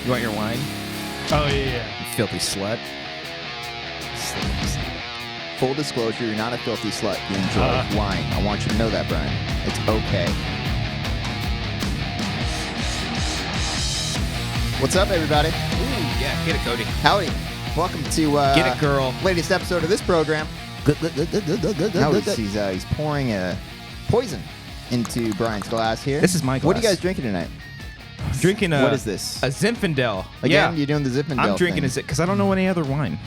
You want your wine? Oh, yeah. You filthy slut. Full disclosure, you're not a filthy slut. You enjoy wine. I want you to know that, Brian. It's okay. What's up, everybody? Ooh, yeah, get it, Cody. Howdy. Welcome to Get it, girl. latest episode of this program. Now he's pouring poison into Brian's glass here. This is my glass. What are you guys drinking tonight? Drinking what is this? A Zinfandel. Again, Yeah. you're doing the Zinfandel I'm drinking thing. it because I don't know any other wine.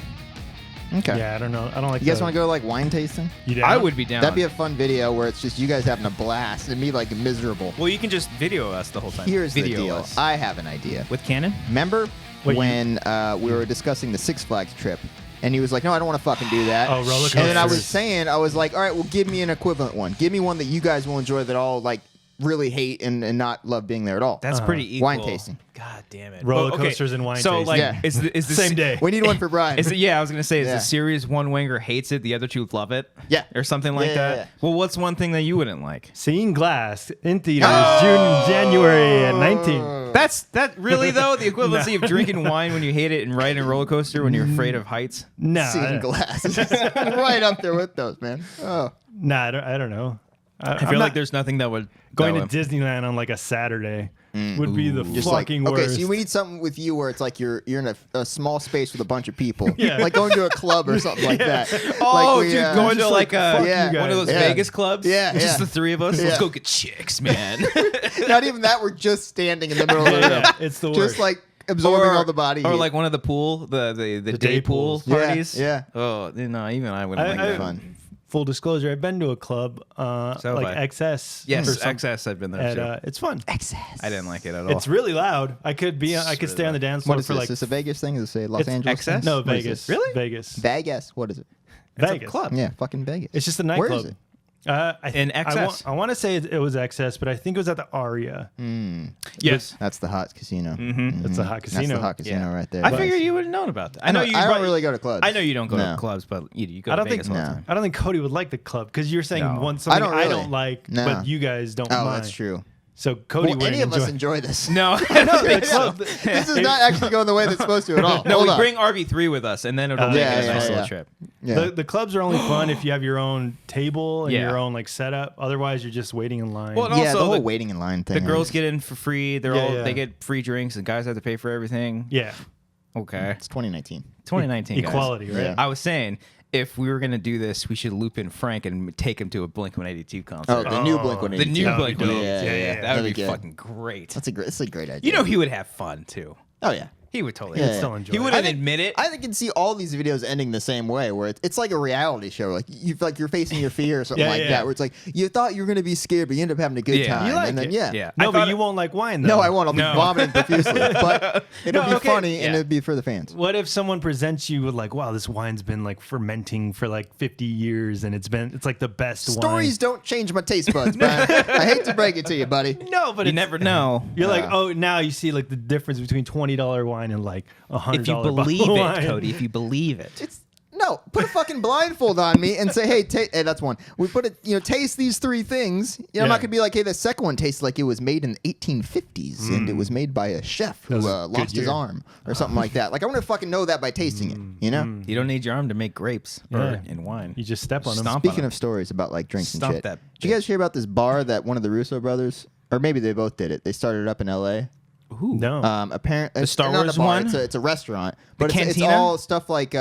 Okay. Yeah, I don't know. I don't like You guys want to go like wine tasting? You down? I would be down. That'd be a fun video where it's just you guys having a blast and me like miserable. Well, you can just video us the whole time. Here's video the deal. us. I have an idea. With Canon? Remember What, when we were discussing the Six Flags trip? And he was like, no, I don't want to fucking do that. Oh, roller coasters. And then I was saying, I was like, all right, well, give me an equivalent one. Give me one that you guys will enjoy that I'll like really hate and not love being there at all. That's pretty equal. Wine tasting. God damn it. Roller Well, okay, coasters and wine so, tasting. like, Yeah. is the Same day. We need one for Brian. Is it, yeah, I was gonna say, is Yeah. the series one Wanger hates it, the other two love it? Yeah. Or something like Yeah, that? yeah. Well, what's one thing that you wouldn't like? Seeing Glass in theaters June and January at 19. That's that really though the equivalency of drinking wine when you hate it and riding a roller coaster when you're afraid of heights. Nah, Seeing glass. Right up there with those, man. Oh. nah, I don't know. I feel like there's nothing that would going that to would- Disneyland on like a Saturday would be the Just like, fucking okay, worst. so we need something with you where it's like you're in a small space with a bunch of people. Yeah. Like going to a club or something like that. Oh, Like we, dude, going to just like like, fuck yeah, you guys. one of those Yeah. Vegas clubs. Yeah, just yeah. the three of us. Yeah. Let's go get chicks, man. Not even that, we're just standing in the middle of the room. Yeah, it's the worst. Just like absorbing all the body or heat. like one of the pool, the day day pool pools. Yeah, parties. yeah. Oh, no, even I wouldn't like I- that. fun. Full disclosure, I've been to a club So like have I. XS. Yes, or some- XS. I've been there at, too. it's fun. Excess. I didn't like it at all. It's really loud. I could stay on the dance floor What is for this? like Is this a Vegas thing? Is this a Los It's Angeles excess? thing? no What is Vegas. this? Really? Vegas. Vegas. What is it? It's a Vegas. club. Yeah, fucking Vegas. It's just a Where nightclub. is it? In XS. I want to say it was XS, but I think it was at the Aria. Yes. That's the hot casino. It's a hot That's casino. the hot casino right there. I guys. figured you would have known about that. I know. you I don't probably- really go to clubs. I know you don't go No. to clubs, but you go I to don't Vegas think all the no. time. I don't think Cody would like the club because you're saying No. one something I don't I really. don't like, No. but you guys don't Oh, mind. that's true. So Cody Well, would any of us enjoy. enjoy this. No, No, the club. This is not actually going the way that's supposed to at all. No, Hold we on. bring RV3 with us, and then it'll make yeah, it a yeah, nice yeah. little trip. Yeah. The clubs are only fun if you have your own table and Yeah. your own like setup. Otherwise, you're just waiting in line. Well, and Yeah, also the whole the- waiting in line thing. The girls get in for free. They're Yeah, all yeah. they get free drinks, and guys have to pay for everything. yeah, Okay, It's 2019. 2019 guys. equality, right? Yeah. I was saying, if we were gonna do this, we should loop in Frank and take him to a Blink-182 concert. Oh, the new Oh, Blink the 182. new That would be Blink. dope. 182. Yeah, yeah, That that'd would be be good. fucking great. That's a great idea. You know, he would have fun too. Oh yeah. He would totally. Yeah. Still enjoy He it. wouldn't I think- admit it. I can see all these videos ending the same way, where it's like a reality show. Like you feel like you're facing your fear or something Yeah, like yeah. that. Where it's like you thought you were gonna be scared, but you end up having a good Yeah. time. You like and then it. yeah. Yeah. No, I but thought you it- won't like wine though. No, I won't. I'll be No. vomiting profusely, but it'll No, be okay. funny and Yeah. it'll be for the fans. What if someone presents you with like, wow, this wine's been like fermenting for like 50 years and it's like the best Stories don't change my taste buds, Brian. I hate to break it to you, buddy. wine. No, but You it's, never know. You're like, oh, now you see like the difference between $20 wine and like $100 If you bottle believe of it, wine. Cody. If you believe it. No, put a fucking blindfold on me and say, hey, that's one. We put it, taste these three things. I'm Yeah. not gonna be like, hey, the second one tastes like it was made in the 1850s and it was made by a chef who was a good lost his year. arm or something like that. Like I want to fucking know that by tasting it. You know. You don't need your arm to make grapes or in wine. You just step on them. Stomp Speaking on of stories about like drinks Stomp and shit, that did you guys hear about this bar that one of the Russo brothers, or maybe they both did it? They started up in L.A. Ooh. No. Apparently, The Star not Wars a bar, one? It's a restaurant, but it's cantina? all stuff like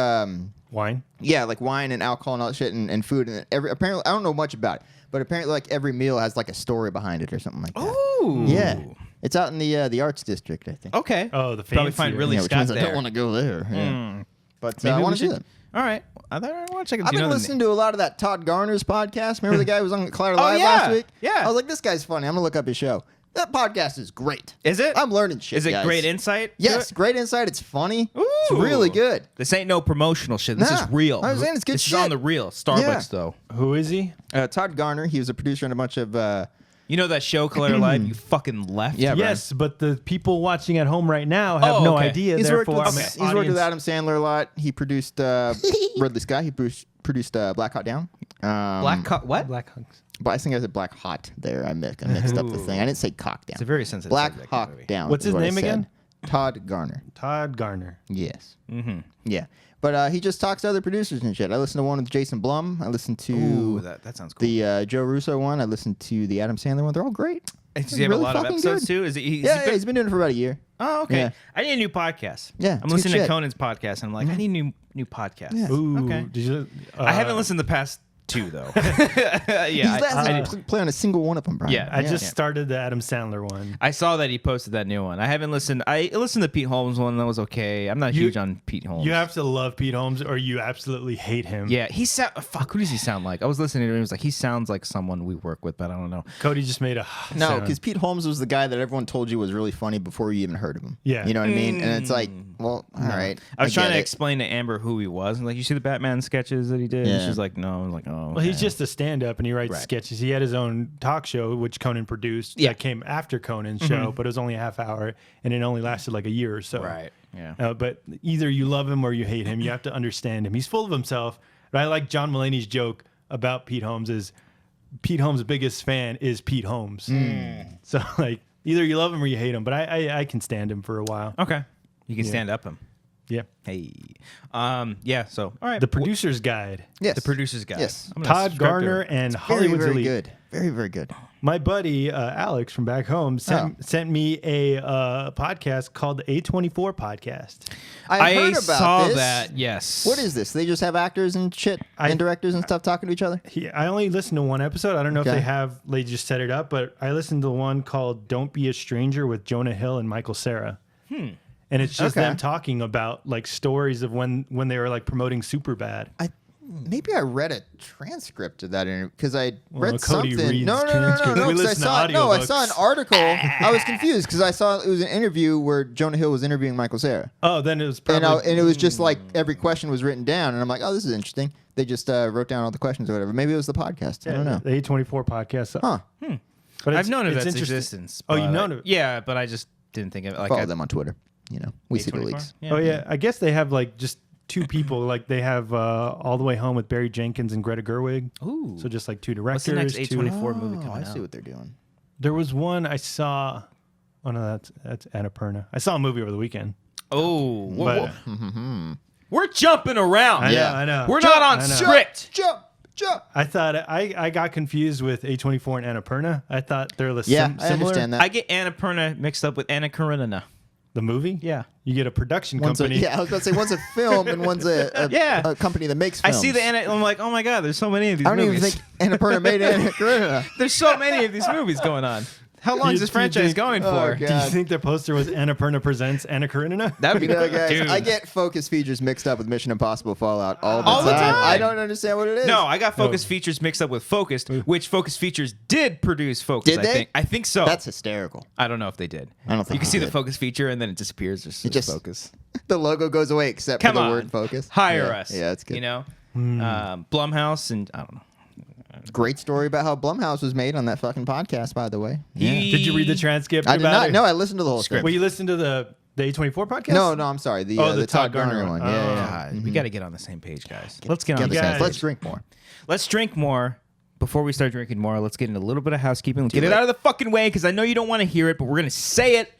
Wine? yeah, like wine and alcohol and all that shit and food and apparently I don't know much about it, but apparently like every meal has like a story behind it or something like that. Ooh. Yeah, it's out in the arts district, I think. Okay. Oh, the Probably fancier. find really Yeah, which Scott means I there. don't want to go there. Yeah. But Maybe I we want to do should- that. All right. I want to check it. I've Do you been know the listening to a lot of that Todd Garner's podcast. Remember the guy who was on Collider Oh, Live yeah. last week? Yeah. I was like, this guy's funny. I'm gonna look up his show. That podcast is great. Is it? I'm learning shit. Is it guys. great insight? to Yes, it? great insight. It's funny. Ooh. It's really good. This ain't no promotional shit. This Nah, is real. I was saying it's good This shit. is on the real. Starbucks, Yeah. though. Who is he? Todd Garner. He was a producer on a bunch of. You know that show, Collider Live? You fucking left? Yeah, Brian. Yes, but the people watching at home right now have Oh, no okay. idea. He's worked, Therefore, with, I'm an he's worked with audience. Adam Sandler a lot. He produced Ridley Scott. He produced Black Hot Down. What? Black Hunks. But I think I said Black Hot there. I mixed up the thing. I didn't say Cock Down. It's a very sensitive Black subject, Hawk movie. Down. What's is his what I name said. again? Todd Garner. Todd Garner. Yes. Mm-hmm. Yeah. But he just talks to other producers and shit. I listened to one with Jason Blum. I listened to that sounds cool. the Joe Russo one. I listened to the Adam Sandler one. They're all great. Does he have a lot of episodes too? Is it? He's been doing it for about a year. Oh, okay. Yeah. I need a new podcast. Yeah, I'm it's good listening to shit. Conan's podcast, and I'm like, I need a new podcast. Yeah. Ooh. Okay. Did you, I haven't listened to the past 2 though. He hasn't play on a single one of them, Brian. Yeah, I just started the Adam Sandler one. I saw that he posted that new one. I haven't listened. I listened to Pete Holmes one. That was okay. I'm not huge on Pete Holmes. You have to love Pete Holmes or you absolutely hate him. Yeah, who does he sound like? I was listening to him. He was like, he sounds like someone we work with, but I don't know. Cody just made a No, sound. because Pete Holmes was the guy that everyone told you was really funny before you even heard of him. Yeah. You know what I mean? And it's like, well, all right. I was trying get to it. explain to Amber who he was. And like, you see the Batman sketches that he did? And Yeah. she's like, no. I was like, oh. Well, he's okay. just a stand-up, and he writes sketches. He had his own talk show, which Conan produced. Yeah. That came after Conan's show, but it was only a half hour, and it only lasted like a year or so. Right. Yeah. But either you love him or you hate him. You have to understand him. He's full of himself. But I like John Mulaney's joke about Pete Holmes is Pete Holmes' biggest fan is Pete Holmes. So like either you love him or you hate him. But I can stand him for a while. Okay. You can stand up him. Yeah. Hey. Yeah. So, all right. The Producer's Guide. Yes. The Producer's Guide. Yes. I'm gonna Todd subscribe to Garner it. and Very, Hollywood's very Elite. good. Very, very good. My buddy Alex from back home sent me a podcast called the A24 Podcast. I heard about saw this. that. Yes. What is this? They just have actors and shit and directors and stuff talking to each other? I only listened to one episode. I don't know Okay. if they just set it up, but I listened to one called "Don't Be a Stranger" with Jonah Hill and Michael Cera. And it's just Okay. them talking about like stories of when they were like promoting Superbad. Maybe I read a transcript of that interview because I read Cody something. reads No. transcripts. We 'Cause listen to I audiobooks. saw an article. I was confused because I saw it was an interview where Jonah Hill was interviewing Michael Cera. Oh, then it was And, probably and it was just like every question was written down, and I'm like, oh, this is interesting. They just wrote down all the questions or whatever. Maybe it was the podcast. I don't know. the A24 podcast. Huh. But I've known of its interesting. existence. Oh, you've but- known of it? Yeah, but I just didn't think of it. Like Follow them on Twitter. You know, we see the A24? leaks. Oh yeah, I guess they have like just two people. Like they have All the Way Home with Barry Jenkins and Greta Gerwig. Ooh. So just like two What's directors. the next two- A24 movie Oh, coming I out? see what they're doing. There was one I saw. Oh no, that's Annapurna. I saw a movie over the weekend. Oh. But, We're jumping around. I know. We're not on I know. script. Jump. I thought I got confused with A24 and Annapurna. I thought they're the Yeah, similar. I understand that. I get Annapurna mixed up with Anna Karenina. The movie? Yeah. You get a production One's company. I was about to say one's a film and one's a Yeah. company that makes I films. see the Anna. I'm like, oh my god, there's so many of these I don't movies. even think Annapurna made Anna Karenina. There's so many of these movies going on. How long is this Do you franchise think- going Oh, for? God. Do you think their poster was Annapurna presents Anna Karenina? That'd be You know, guys, dude. I get Focus Features mixed up with Mission Impossible Fallout all the All the time. time. I don't understand what it is. No, I got Focus Features mixed up with Focused, which Focus Features did produce Focus. Did they? I think so. That's hysterical. I don't know if they did. I don't think you can they see the did. Focus feature and then it disappears. It just- Focus. The logo goes away except Come for the on, word Focus. Hire Yeah. us. Yeah, that's good. You know, Blumhouse and I don't know. Great story about how Blumhouse was made on that fucking podcast, by the way. Did you read the transcript? I did about not. it? No, I listened to the whole script. Well, you listened to the A24 podcast? No, I'm sorry. The Todd Garner one. Oh. Yeah. God, we got to get on the same page, guys. Let's get on. Get The this same guys. page. Let's drink more. Let's drink more. Before we start drinking more, let's get into a little bit of housekeeping. Let's get Do it it. out of the fucking way because I know you don't want to hear it, but we're gonna say it.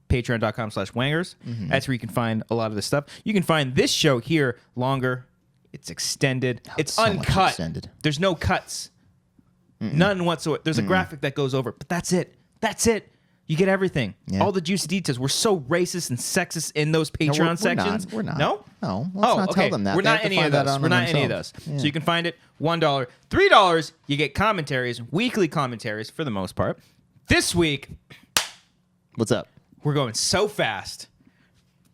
Patreon.com/Wangers. That's where you can find a lot of this stuff. You can find this show here longer. It's extended. It's so much uncut. extended. There's no cuts. None whatsoever. There's a graphic that goes over, but that's it. That's it. You get everything. Yeah. All the juicy details. We're so racist and sexist in those No, Patreon sections. We're not. No? No. Let's not tell them that. We're They not have to any of find that those. out We're on not any of those. themselves. Yeah. So you can find it $1, $3. You get commentaries, weekly commentaries for the most part. This week, What's up? we're going so fast.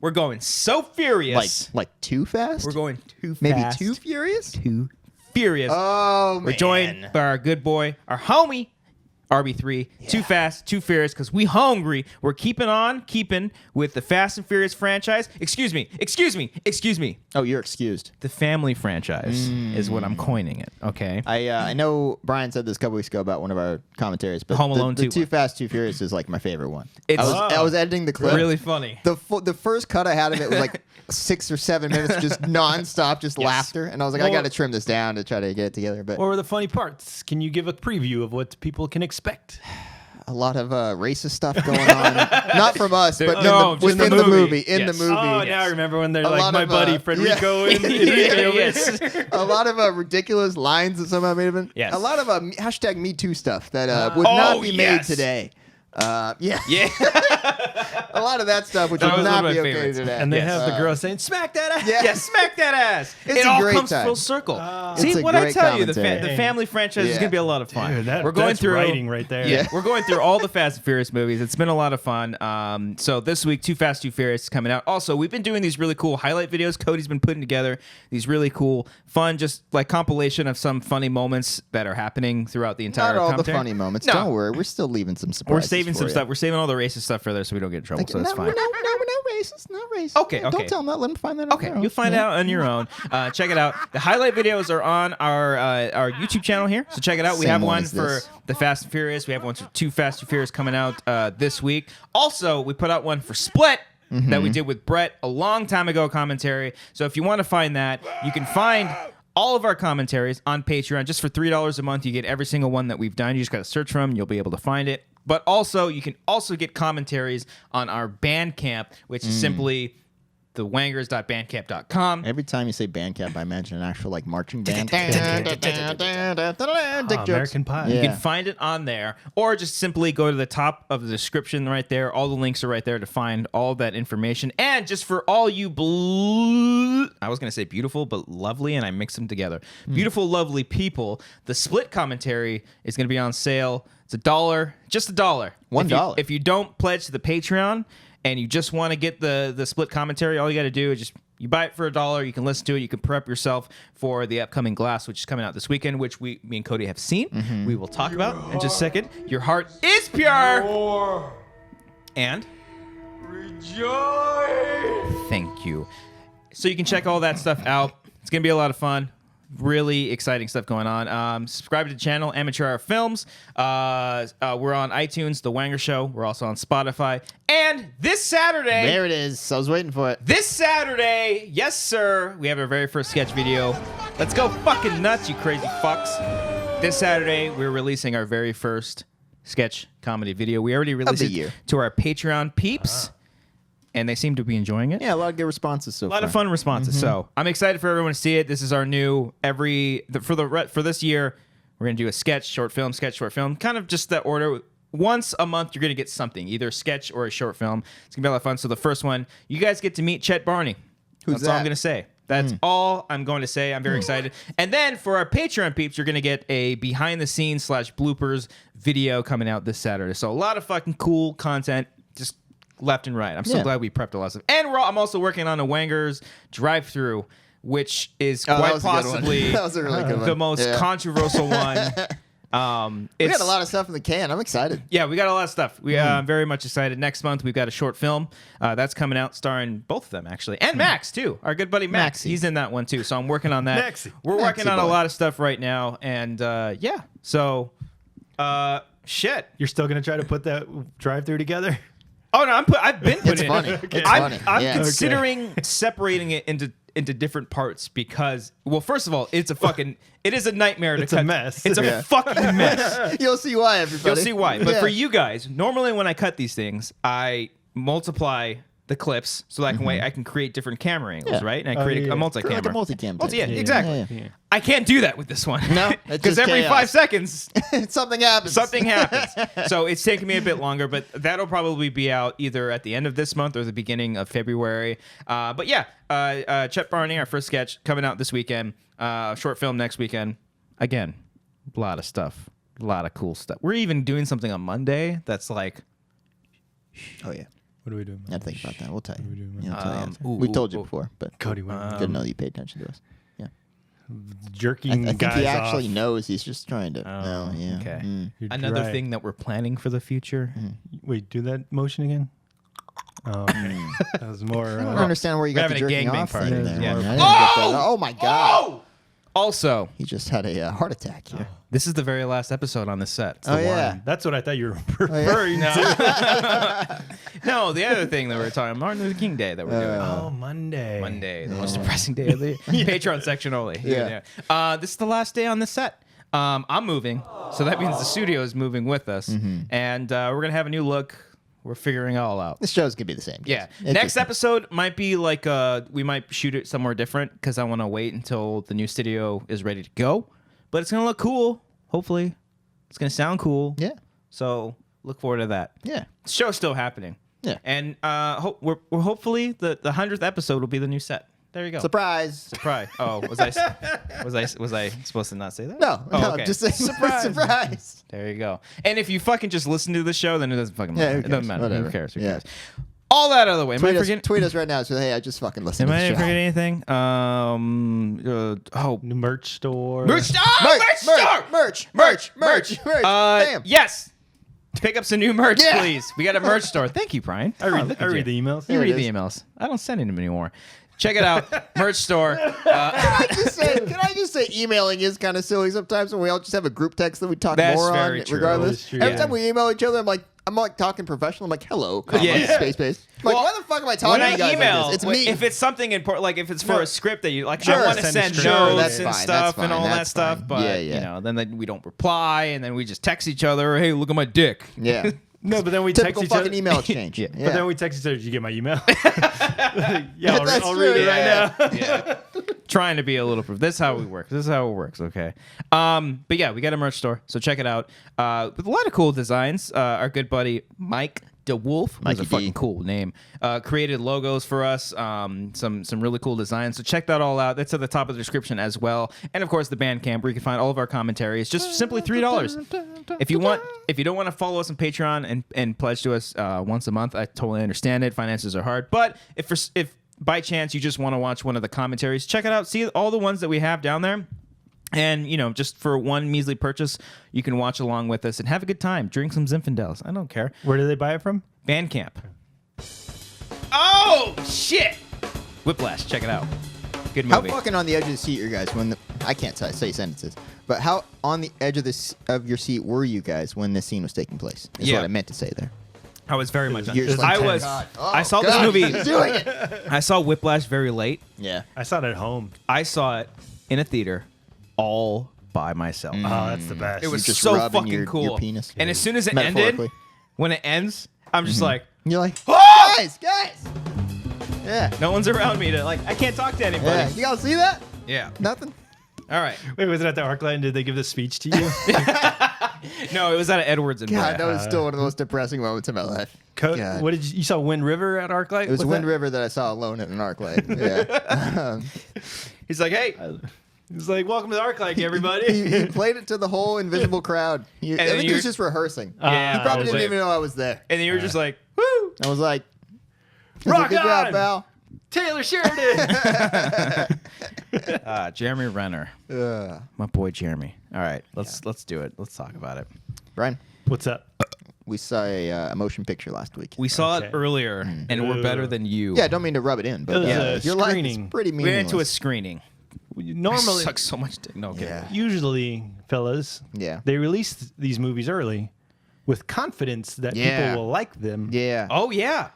We're going so furious. Like too fast? we're going too fast. Maybe too furious? Too furious. Oh, man. We're joined by our good boy, our homie, RB3. Too fast, too furious, because we hungry. We're keeping with the Fast and Furious franchise. Excuse me. Oh, you're excused. The family franchise is what I'm coining it, okay? I know Brian said this a couple weeks ago about one of our commentaries, but Home Alone the 2 Too one. Fast, Too Furious is like my favorite one. It's- I was editing the clip. Really funny. The first cut I had of it was like 6 or 7 minutes, just nonstop, just laughter, and I was like, I Well- got to trim this down to try to get it together. But What were the funny parts? Can you give a preview of what people can expect? a lot of racist stuff going on. Not from us, but within the movie. In the movie. Oh, now I remember when they're A like lot my of, buddy Federico and Enrique. Yes. A lot of ridiculous lines that somehow made been. Yes. A lot of hashtag Me Too stuff that would not be made today. Yeah. A lot of that stuff, which That would was one not of be my okay favorites. today. And they have the girl saying, "Smack that ass." Yeah. Yeah, smack that ass. It's it a all great comes time. full circle. It's See, a what I great tell you, the commentary. family franchise is Yeah. going to be a lot of fun. Dude, We're going that's through writing right there. Yeah, we're going through all the Fast and Furious movies. It's been a lot of fun. So this week, Too Fast, Too Furious is coming out. Also, we've been doing these really cool highlight videos. Cody's been putting together these really cool, fun, just like compilation of some funny moments that are happening throughout the entire Not all commentary. the funny moments. No. Don't worry. We're still leaving some surprises. We're saving for some you. stuff. We're saving all the racist stuff for there so we don't get in trouble. So it's no, fine. No, we're not racist. Not racist. Okay, Don't okay. tell them that. Let them find that out. Okay, you'll find out on your own. Check it out. The highlight videos are on our YouTube channel here, so check it out. We Same have one one as for this. the Fast and Furious. We have one for Too Fast, Too Furious coming out this week. Also, we put out one for Split. That we did with Brett a long time ago, commentary. So if you want to find that, you can find all of our commentaries on Patreon. Just for $3 a month, you get every single one that we've done. You just got to search for them. You'll be able to find it. But also, you can also get commentaries on our Bandcamp, which is simply thewangers.bandcamp.com. Every time you say Bandcamp, I imagine an actual like marching band. Dick jokes. American Pie. Yeah. You can find it on there, or just simply go to the top of the description right there. All the links are right there to find all that information. And just for all you I was going to say beautiful, but lovely, and I mixed them together. Beautiful, lovely people. The Split commentary is going to be on sale. It's $1, just $1. $1. If you don't pledge to the Patreon and you just want to get the Split commentary, all you got to do is just you buy it for $1. You can listen to it. You can prep yourself for the upcoming Glass, which is coming out this weekend, which me and Cody have seen. We will talk about in just a second. Your heart is pure. And rejoice. Thank you. So you can check all that stuff out. It's gonna be a lot of fun. Really exciting stuff going on. Subscribe to the channel, Amateur Hour Films. We're on iTunes, The Wanger Show. We're also on Spotify. And this Saturday... There it is. I was waiting for it. This Saturday, yes, sir, we have our very first sketch video. Let's go fucking nuts, you crazy fucks. This Saturday, we're releasing our very first sketch comedy video. We already released the it year. to our Patreon peeps, and they seem to be enjoying it. Yeah, a lot of good responses so A far. lot of fun responses. So I'm excited for everyone to see it. This is our new for this year. We're gonna do a sketch, short film, kind of just that order. Once a month, you're gonna get something, either a sketch or a short film. It's gonna be a lot of fun. So the first one, you guys get to meet Chet Barney. That's all I'm that? gonna say. That's all I'm going to say. I'm very excited. And then for our Patreon peeps, you're going to get a behind the scenes / bloopers video coming out this Saturday. So a lot of fucking cool content just left and right. I'm so glad we prepped a lot of stuff. And I'm also working on a Wanger's drive-through, which is that quite was a good one. possibly That was a really good one. the most Yeah. controversial one. We got a lot of stuff in the can. I'm excited. Yeah, we got a lot of stuff. I'm very much excited. Next month, we've got a short film that's coming out starring both of them, actually. And Max, too. Our good buddy Max. Maxie. He's in that one, too. So I'm working on that. Maxie. We're working Maxie on a boy. lot of stuff right now. And, yeah. So, shit. You're still gonna try to put that drive-through together? Oh, no, I've been putting It's it. funny. It's I'm funny. I'm Yeah. considering separating it into different parts because, well, first of all, it is a nightmare to It's a cut. mess. It's a Yeah. fucking mess. You'll see why, everybody. You'll see why. But Yeah. for you guys, normally when I cut these things, I multiply the clips so that I can create different camera angles, Yeah. right? And I create yeah. a multi-camera. Like a multi-cam. Yeah, type. exactly. Yeah. I can't do that with this one. No, it's because just every chaos. 5 seconds Something happens. something happens. So it's taking me a bit longer, but that'll probably be out either at the end of this month or the beginning of February. But yeah, Chet Barney, our first sketch, coming out this weekend. Short film next weekend. Again, a lot of stuff. A lot of cool stuff. We're even doing something on Monday that's like... Oh, yeah. What are we doing? I have to think about that. We'll tell you. doing, Yeah, I'll tell you after. ooh, We've told you ooh. before, but Cody, what? good to know that you pay attention to us. Yeah. Jerking I think guys he actually off. knows. He's just trying to. Oh, yeah. okay. You're Another right. thing that we're planning for the future. Wait, do that motion again. Oh, that was more. I don't understand where you got having the a jerking gangbang off party. thing there. Yeah. I didn't get that. Oh, my God. Oh! Also, He just had a heart attack here. this is the very last episode on this set. Oh, yeah. That's what I thought you were referring No. to. No, the other thing that we're talking about, Martin Luther King Day that we're doing. Oh, Monday. Monday, the most depressing day of the year. Patreon section only. Yeah. This is the last day on the set. I'm moving, so that means the studio is moving with us, and we're gonna have a new look. We're figuring it all out. This show's gonna be the same. Yeah. It's Next just- episode might be like we might shoot it somewhere different because I want to wait until the new studio is ready to go. But it's gonna look cool. Hopefully, it's gonna sound cool. Yeah. So look forward to that. Yeah. The show's still happening. Yeah. And we're hopefully the 100th episode will be the new set. There you go. Surprise. Surprise. Oh, was I supposed to not say that? No, Oh, no, okay. just saying surprise. There you go. And if you fucking just listen to the show, then it doesn't fucking Yeah, matter. who It doesn't cares? matter. Whatever. Who cares? Who Yeah. cares? All that other way. Am I forgetting? Tweet us right now. So hey, I just fucking listened Am to I the show. forgetting anything? New merch store. Merch store! Merch. Damn. Yes. Pick up some new merch, Yeah. please. We got a merch store. Thank you, Brian. I read you. the emails. You There read it the is. emails. I don't send them anymore. Check it out. Merch store. Can I just say emailing is kind of silly sometimes when we all just have a group text that we talk That's more on very true. regardless. That's true. Every Yeah. time we email each other, I'm like talking professional. I'm like, hello, comma, Yeah. space. I'm like, Well, why the fuck am I talking When to I you guys email, like this? It's me. if it's something important, like if it's for No. a script that you like, Sure. I want to Send a send script. notes That's and fine, stuff that's and all fine, that that's stuff. fine. But Yeah. you know, then we don't reply, and then we just text each other. Hey, look at my dick. Yeah. No, but then we Typical text each fucking other. email exchange. Yeah. But then we text each other. Did you get my email? Yeah, That's I'll read true, it yeah. right now. Yeah. Trying to be a little proof. This is how we work. This is how it works. Okay. But yeah, we got a merch store, so check it out. With a lot of cool designs. Our good buddy Mike DeWolf, that's Mikey a D. fucking cool name, created logos for us. Some really cool designs. So check that all out. That's at the top of the description as well. And of course, the Bandcamp where you can find all of our commentaries. Just simply $3. If you don't want to follow us on Patreon and pledge to us once a month, I totally understand it. Finances are hard, but if by chance you just want to watch one of the commentaries, check it out. See all the ones that we have down there. And, just for one measly purchase, you can watch along with us and have a good time. Drink some Zinfandels. I don't care. Where do they buy it from? Bandcamp. Oh, shit. Whiplash. Check it out. Good How movie. fucking on the edge of the seat, you guys? I can't say sentences, but how on the edge of your seat were you guys when this scene was taking place? Is Yeah. what I meant to say there. I was very much. You're just like, I was. God. Oh, I saw this God, movie. he's doing it. I saw Whiplash very late. Yeah. I saw it at home. I saw it in a theater all by myself. Oh, that's the best. It was just so rubbing fucking your cool. penis. And as soon as it ended, Metaphorically. when it ends, I'm just like, You're like, "Ah!" guys. Yeah. no one's around me to I can't talk to Yeah. anybody. You all see that? Yeah. Nothing. All right. Wait, was it at the ArcLight? Did they give the speech to you? No, it was out of Edwards and God, Brett. that was still one of the most depressing moments in my life. God. What did you saw? Wind River at ArcLight? It was What's Wind that? River that I saw alone at an arc light. Yeah. He's like, hey. He's like, "Welcome to the ArcLight, he everybody." played it to the whole invisible crowd. I then think he you're- was just rehearsing. Yeah, He probably was didn't it? even know I was there. And then you were just like, woo. I was like, Rock good job, on! pal. Taylor Sheridan. Jeremy Renner. My boy Jeremy. All right, let's do it. Let's talk about it. Brian, What's up? we saw a motion picture last week. We saw it Okay. earlier, and we're better than you. Yeah, I don't mean to rub it in, but It was a your life is screening. pretty We meaningless. went into a screening. Normally, Sucks so much dick. No, okay. Yeah. usually, fellas, Yeah. they release these movies early with confidence that Yeah. people will like them. Yeah. Oh yeah.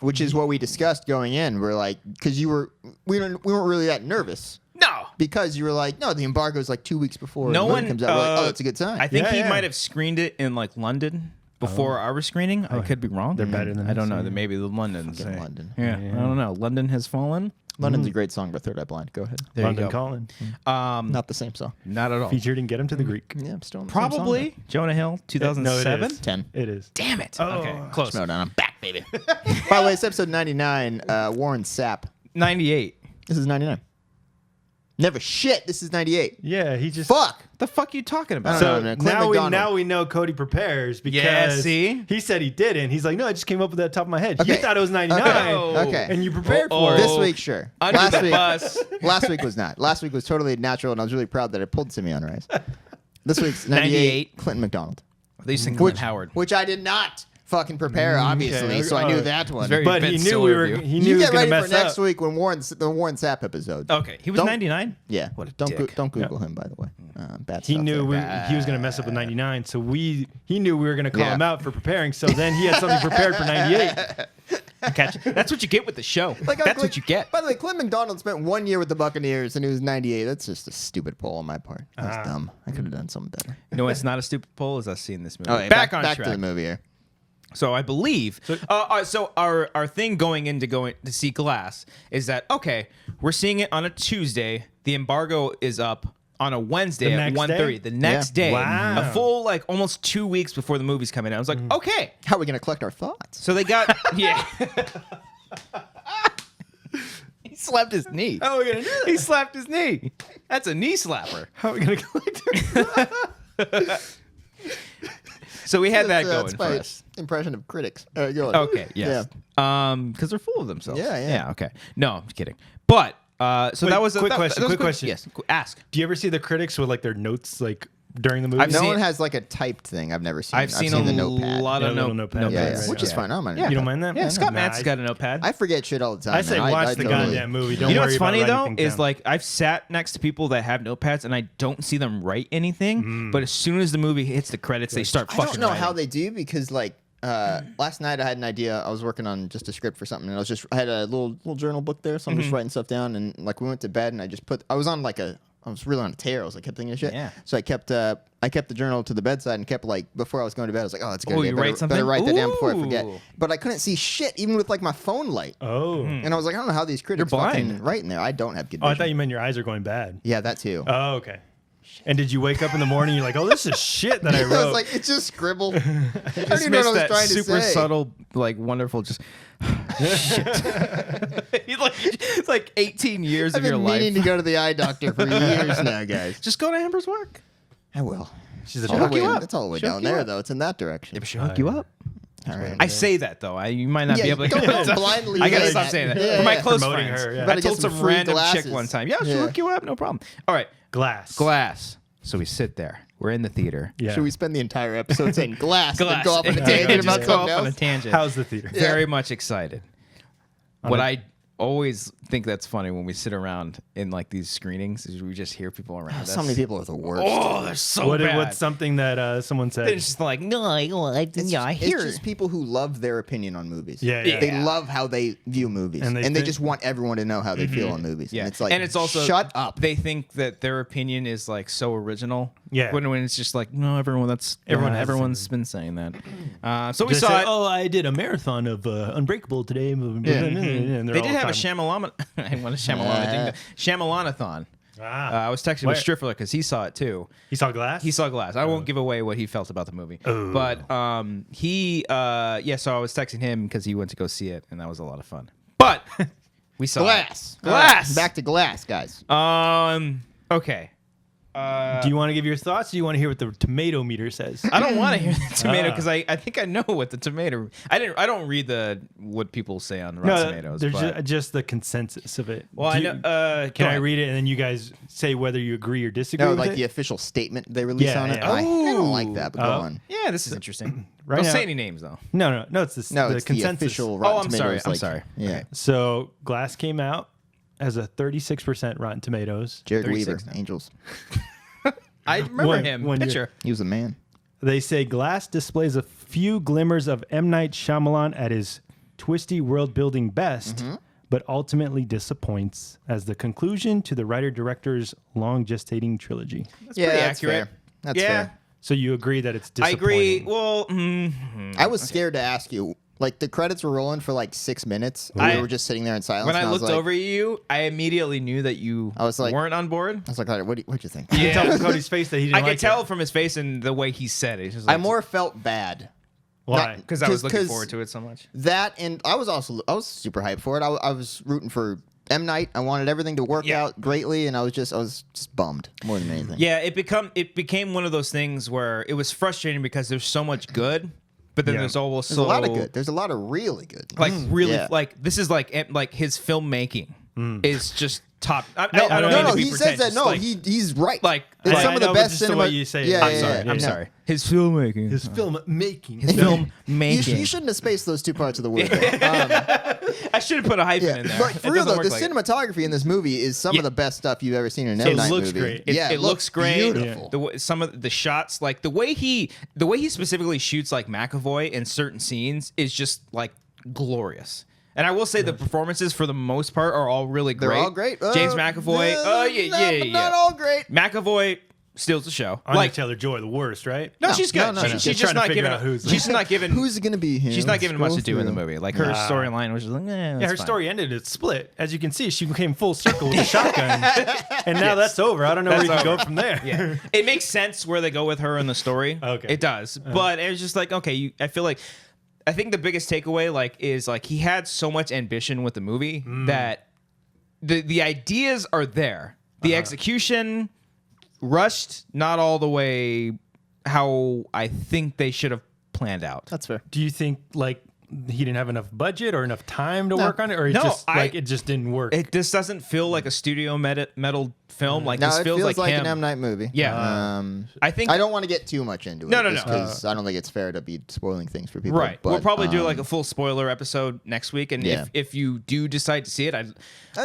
Which is what we discussed going in. We're like, because we weren't really that nervous. No. Because you were like, no, the embargo is like 2 weeks before No the movie one comes out. We're like, oh, that's a good sign. I think Yeah, he yeah. might have screened it in like London before our screening. I could be wrong. They're better than I don't us, know. yeah. That maybe the London's. Fucking London. Yeah, I don't know. London has fallen. London's a great song by Third Eye Blind. Go ahead. There London you go. Calling. Not the same song. Not at all. Featured in Get Him to the Greek. Yeah, I'm still on the same song, Probably Jonah Hill, 2007. No, it is. 10. It is. Damn it. Oh. Okay, close. No, I'm back, baby. By the way, it's episode 99. Warren Sapp. 98. This is 99. Never shit. This is 98. Yeah, he just. Fuck. The fuck you talking about? I So don't know, man. Clint now McDonald. we know Cody prepares because Yeah, see? he said he didn't. He's like, no, I just came up with that top of my head. You Okay. thought it was 99, Okay. and you prepared Uh-oh. for it. This week, sure. Under Last the week, bus. last week was not. Last week was totally natural, and I was really proud that I pulled Simeon Rice. This week's 98. 98. Clinton McDonald. They used to Clint Howard. Which I did not fucking prepare, obviously, Okay. so I knew that one. very- But Ben he knew Stiller we were. of you. He knew You he was get gonna ready for mess next up. week when the Warren Sapp episode. Okay, he was Don't- 99. Yeah. What a don't dick. don't Google him, by the way. Bad He stuff knew there. he was going to mess up with 99, so he knew we were going to call Yeah. him out for preparing. So then he had something prepared for 98. That's what you get with the show. Like, That's what you get. By the way, Clint McDonald spent 1 year with the Buccaneers, and he was 98. That's just a stupid poll on my part. That's dumb. I could have done something better. You know what's not a stupid poll is us seeing this movie. Oh, yeah, back on back track. to the movie here. So I believe. So our thing going to see Glass is that okay? We're seeing it on a Tuesday. The embargo is up on a Wednesday at 1:30. The next day, Wow. a full like almost 2 weeks before the movie's coming out. I was like, okay. How are we gonna collect our thoughts? So they got yeah. He slapped his knee. How are we gonna do that? He slapped his knee. That's a knee slapper. How are we gonna collect it? So we had that going That's for my us. impression of critics. All right, go on. Okay, yes. Because they're full of themselves. Yeah. Okay. No, I'm kidding. But so Wait, that was quick that question, was quick good. question. Yes. Ask. Do you ever see the critics with like their notes like during the movie? I've No seen- one has like a typed thing. I've never seen. I've seen the a notepad. lot Yeah, of little notepad. Yeah, notepads. which is fine. I don't mind. You don't mind that? Yeah, Scott Nah, Matt's got a notepad. I forget shit all the time. I say man. watch the totally- goddamn movie. Don't You know worry what's about funny writing though things is down. like I've sat next to people that have notepads and I don't see them write anything. But as soon as the movie hits the credits, they start I fucking. don't know how writing. they do because like last night I had an idea. I was working on just a script for something, and I had a little journal book there, so I'm just writing stuff down. And like we went to bed, and I was on like I was really on a tear. I was like kept thinking of shit. Yeah. So I kept the journal to the bedside and kept like before I was going to bed. I was like, oh, that's a good. Oh, idea. you Better- write something? Better write that down before I forget. Ooh. But I couldn't see shit even with like my phone light. Oh. And I was like, I don't know how these critics You're blind. fucking write in there. I don't have good Oh, I vision. thought you meant your eyes are going bad. Yeah, that too. Oh, okay. And did you wake up in the morning? You're like, oh, this is shit that I I wrote. was like, it's just scribbled. I don't Just even know what I was missed that trying to super say. subtle, like wonderful, just shit. It's like 18 years I've of your been meaning life. to go to the eye doctor for years now, guys. Just go to Amber's work. I will. She's a It's all the doctor. way, it's all the way She'll down hook you there, up. though. It's in that direction. Yeah, but she'll hook you up. All right. I say that though. You might not Yeah, be able to. don't blindly I gotta say stop that. saying that. Yeah, For my yeah. close Promoting friends, her, yeah. I Better get told some some free random chick glasses. one time. Yeah, she'll Yeah. hook you up. No problem. All right, Glass. Glass. So we sit there. We're in the theater. Yeah. Should we spend the entire episode saying glass, and then Glass. go off on a Yeah, tangent just about go something off on a else? tangent. How's the theater? Very much excited. What a- I always think that's funny when we sit around in like these screenings is we just hear people around us. So many people are the worst. Oh, they're so bad. What's something that someone said? They're just like, no, I It's, yeah, I it's hear. just people who love their opinion on movies. Yeah, yeah. They love how they view movies. And And they they think- just want everyone to know how they feel on movies. Yeah, And it's like, and it's also shut up. They think that their opinion is like so original. Yeah. When it's just like no, everyone has the same everyone's been saying that. So we Just saw said, it. oh, I did a marathon of Unbreakable today. And they're They all did have a talking- Shyamalan. I want a Shyamalan. Shyamalanathon. I was texting with Where? Striffler because he saw it too. He saw Glass? He saw Glass. I won't give away what he felt about the movie. Oh. But so I was texting him because he went to go see it, and that was a lot of fun. But we saw Glass. it. Glass. Back to glass, guys. Okay. Do you want to give your thoughts? Or do you want to hear what the tomato meter says? I don't want to hear the tomato because I think I know what the tomato. I don't read what people say on Rotten Tomatoes. there's but, just the consensus of it. well, Do I you- know. Can I read it and then you guys say whether you agree or disagree No, with like it? the official statement they release Yeah, on it. yeah. I don't like that, but go Oh. on. Yeah, this is interesting. Right Don't now- say any names though. No, it's the, No, the it's consensus. the official Rotten I'm sorry, Tomatoes. I'm like- sorry. Yeah. Okay. So Glass came out as a 36% Rotten Tomatoes. Jared 36 Weaver, now. Angels. I remember One- him. one year. Picture. He was a man. They say Glass displays a few glimmers of M. Night Shyamalan at his twisty world-building best, Mm-hmm. but ultimately disappoints as the conclusion to the writer-director's long-gestating trilogy. That's Yeah, pretty that's accurate. fair. That's yeah, fair. So you agree that it's I disappointing? agree. Well, I was scared to ask you. Like the credits were rolling for like 6 minutes. And we were just sitting there in silence. when and I was looked like, over at you, I immediately knew that you I was like- weren't on board. I was like, all right, what'd you think? You can tell from Cody's face that he didn't I like could tell it. from his face and the way he said it. He's just I like, more felt bad. Why? because I was looking 'cause- forward to it so much. That and I was super hyped for it. I was rooting for M. Night. I wanted everything to work Yeah. out greatly, and I was just bummed more than anything. Yeah, it became one of those things where it was frustrating because there's so much good, but then Yeah. there's always There's a lot of good. There's a lot of really good. like really Yeah. like this is like his filmmaking is just top. I no, don't no, mean no. to be He says that. pretentious, No, like, he's right. like- it's like- some of I the know, best just the cinema. way you say it. Yeah, I'm yeah, sorry, yeah, I'm yeah. sorry. His filmmaking. His film making. His film making. You shouldn't have spaced those two parts of the word. There. I should have put a hyphen Yeah, in there. but It for real doesn't though, work the like it. cinematography in this movie is some Yeah. of the best stuff you've ever seen in an It M. Night looks movie. great. It looks great. Beautiful. Some of the shots, like the way he specifically shoots like McAvoy in certain scenes is just like glorious. And I will say the performances for the most part are all really great. They're all great. James McAvoy. Not all great. McAvoy steals the show. Anya Taylor-Joy, the worst, right? No, she's good. no, She's just just trying to not figure given. out who's- She's not given. Who's it gonna be? She's not given much to do in the Scroll movie. Like her storyline was just like, Yeah, her story ended at Split. As you can see, she came full circle with a shotgun, and now that's over. I don't know where you can go from there. Yeah, it makes sense where they go with her in the story. Okay. It does, but it was just like, okay, I feel like, I think the biggest takeaway is he had so much ambition with the movie that the ideas are there, the execution rushed, not all the way how I think they should have planned out. That's fair. Do you think he didn't have enough budget or enough time to work on it, or it just didn't work? It just doesn't feel like a studio metal film. Like No, this it feels like like him. an M. Night movie. Yeah. I think I don't want to get too much into it. No. Because I don't think it's fair to be spoiling things for people. Right. But, We'll probably do like a full spoiler episode next week, and Yeah. if you do decide to see it, I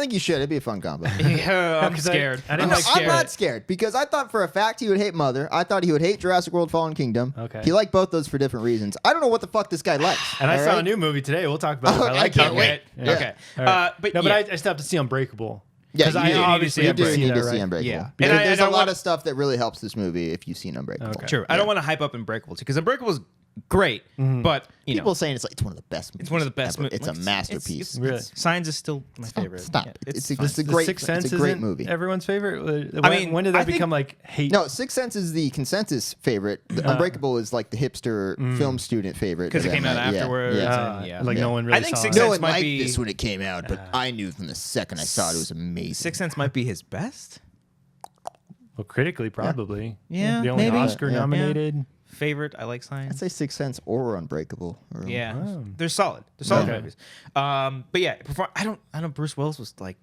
think you should. It'd be a fun combo. I'm 'Cause scared. I didn't I'm like- scared. I'm not scared because I thought for a fact he would hate Mother. I thought he would hate Jurassic World: Fallen Kingdom. Okay. He liked both those for different reasons. I don't know what the fuck this guy likes. And I all saw right? a new movie today. We'll talk about it. Oh, I I like can't it. wait. Yeah. Okay. All right. But no, yeah. but I still have to see Unbreakable. Yeah, 'Cause you I do. obviously You have do seen need that, to see right? Unbreakable. Yeah. Because And I there's don't a lot want- of stuff that really helps this movie if you've seen Unbreakable. Okay. True. I don't want to hype up Unbreakable because Unbreakable is great, but you People know, saying it's one of the best movies. it's one of the best. ever. It's a movies. masterpiece. Really? Signs is still my favorite. Stop. Yeah, It's fine. a The great. Sixth Sense It's a great isn't movie. everyone's favorite. I mean, when did that I think- become hate? No, Sixth Sense is the consensus favorite. Unbreakable is like the hipster film student favorite. because it of came out M. Night. afterwards. Yeah. And, yeah. no one really I think saw Sixth it. No Sense one might liked be this when it came out, but I knew from the second I saw it, it was amazing. Sixth Sense might be his best Well, critically, probably. Yeah, The only maybe. Oscar Yeah. nominated. favorite. I like I'd Signs. say Sixth Sense or Unbreakable. Or, Yeah, they're solid. They're solid Okay. movies. But yeah, I don't. Bruce Willis was like,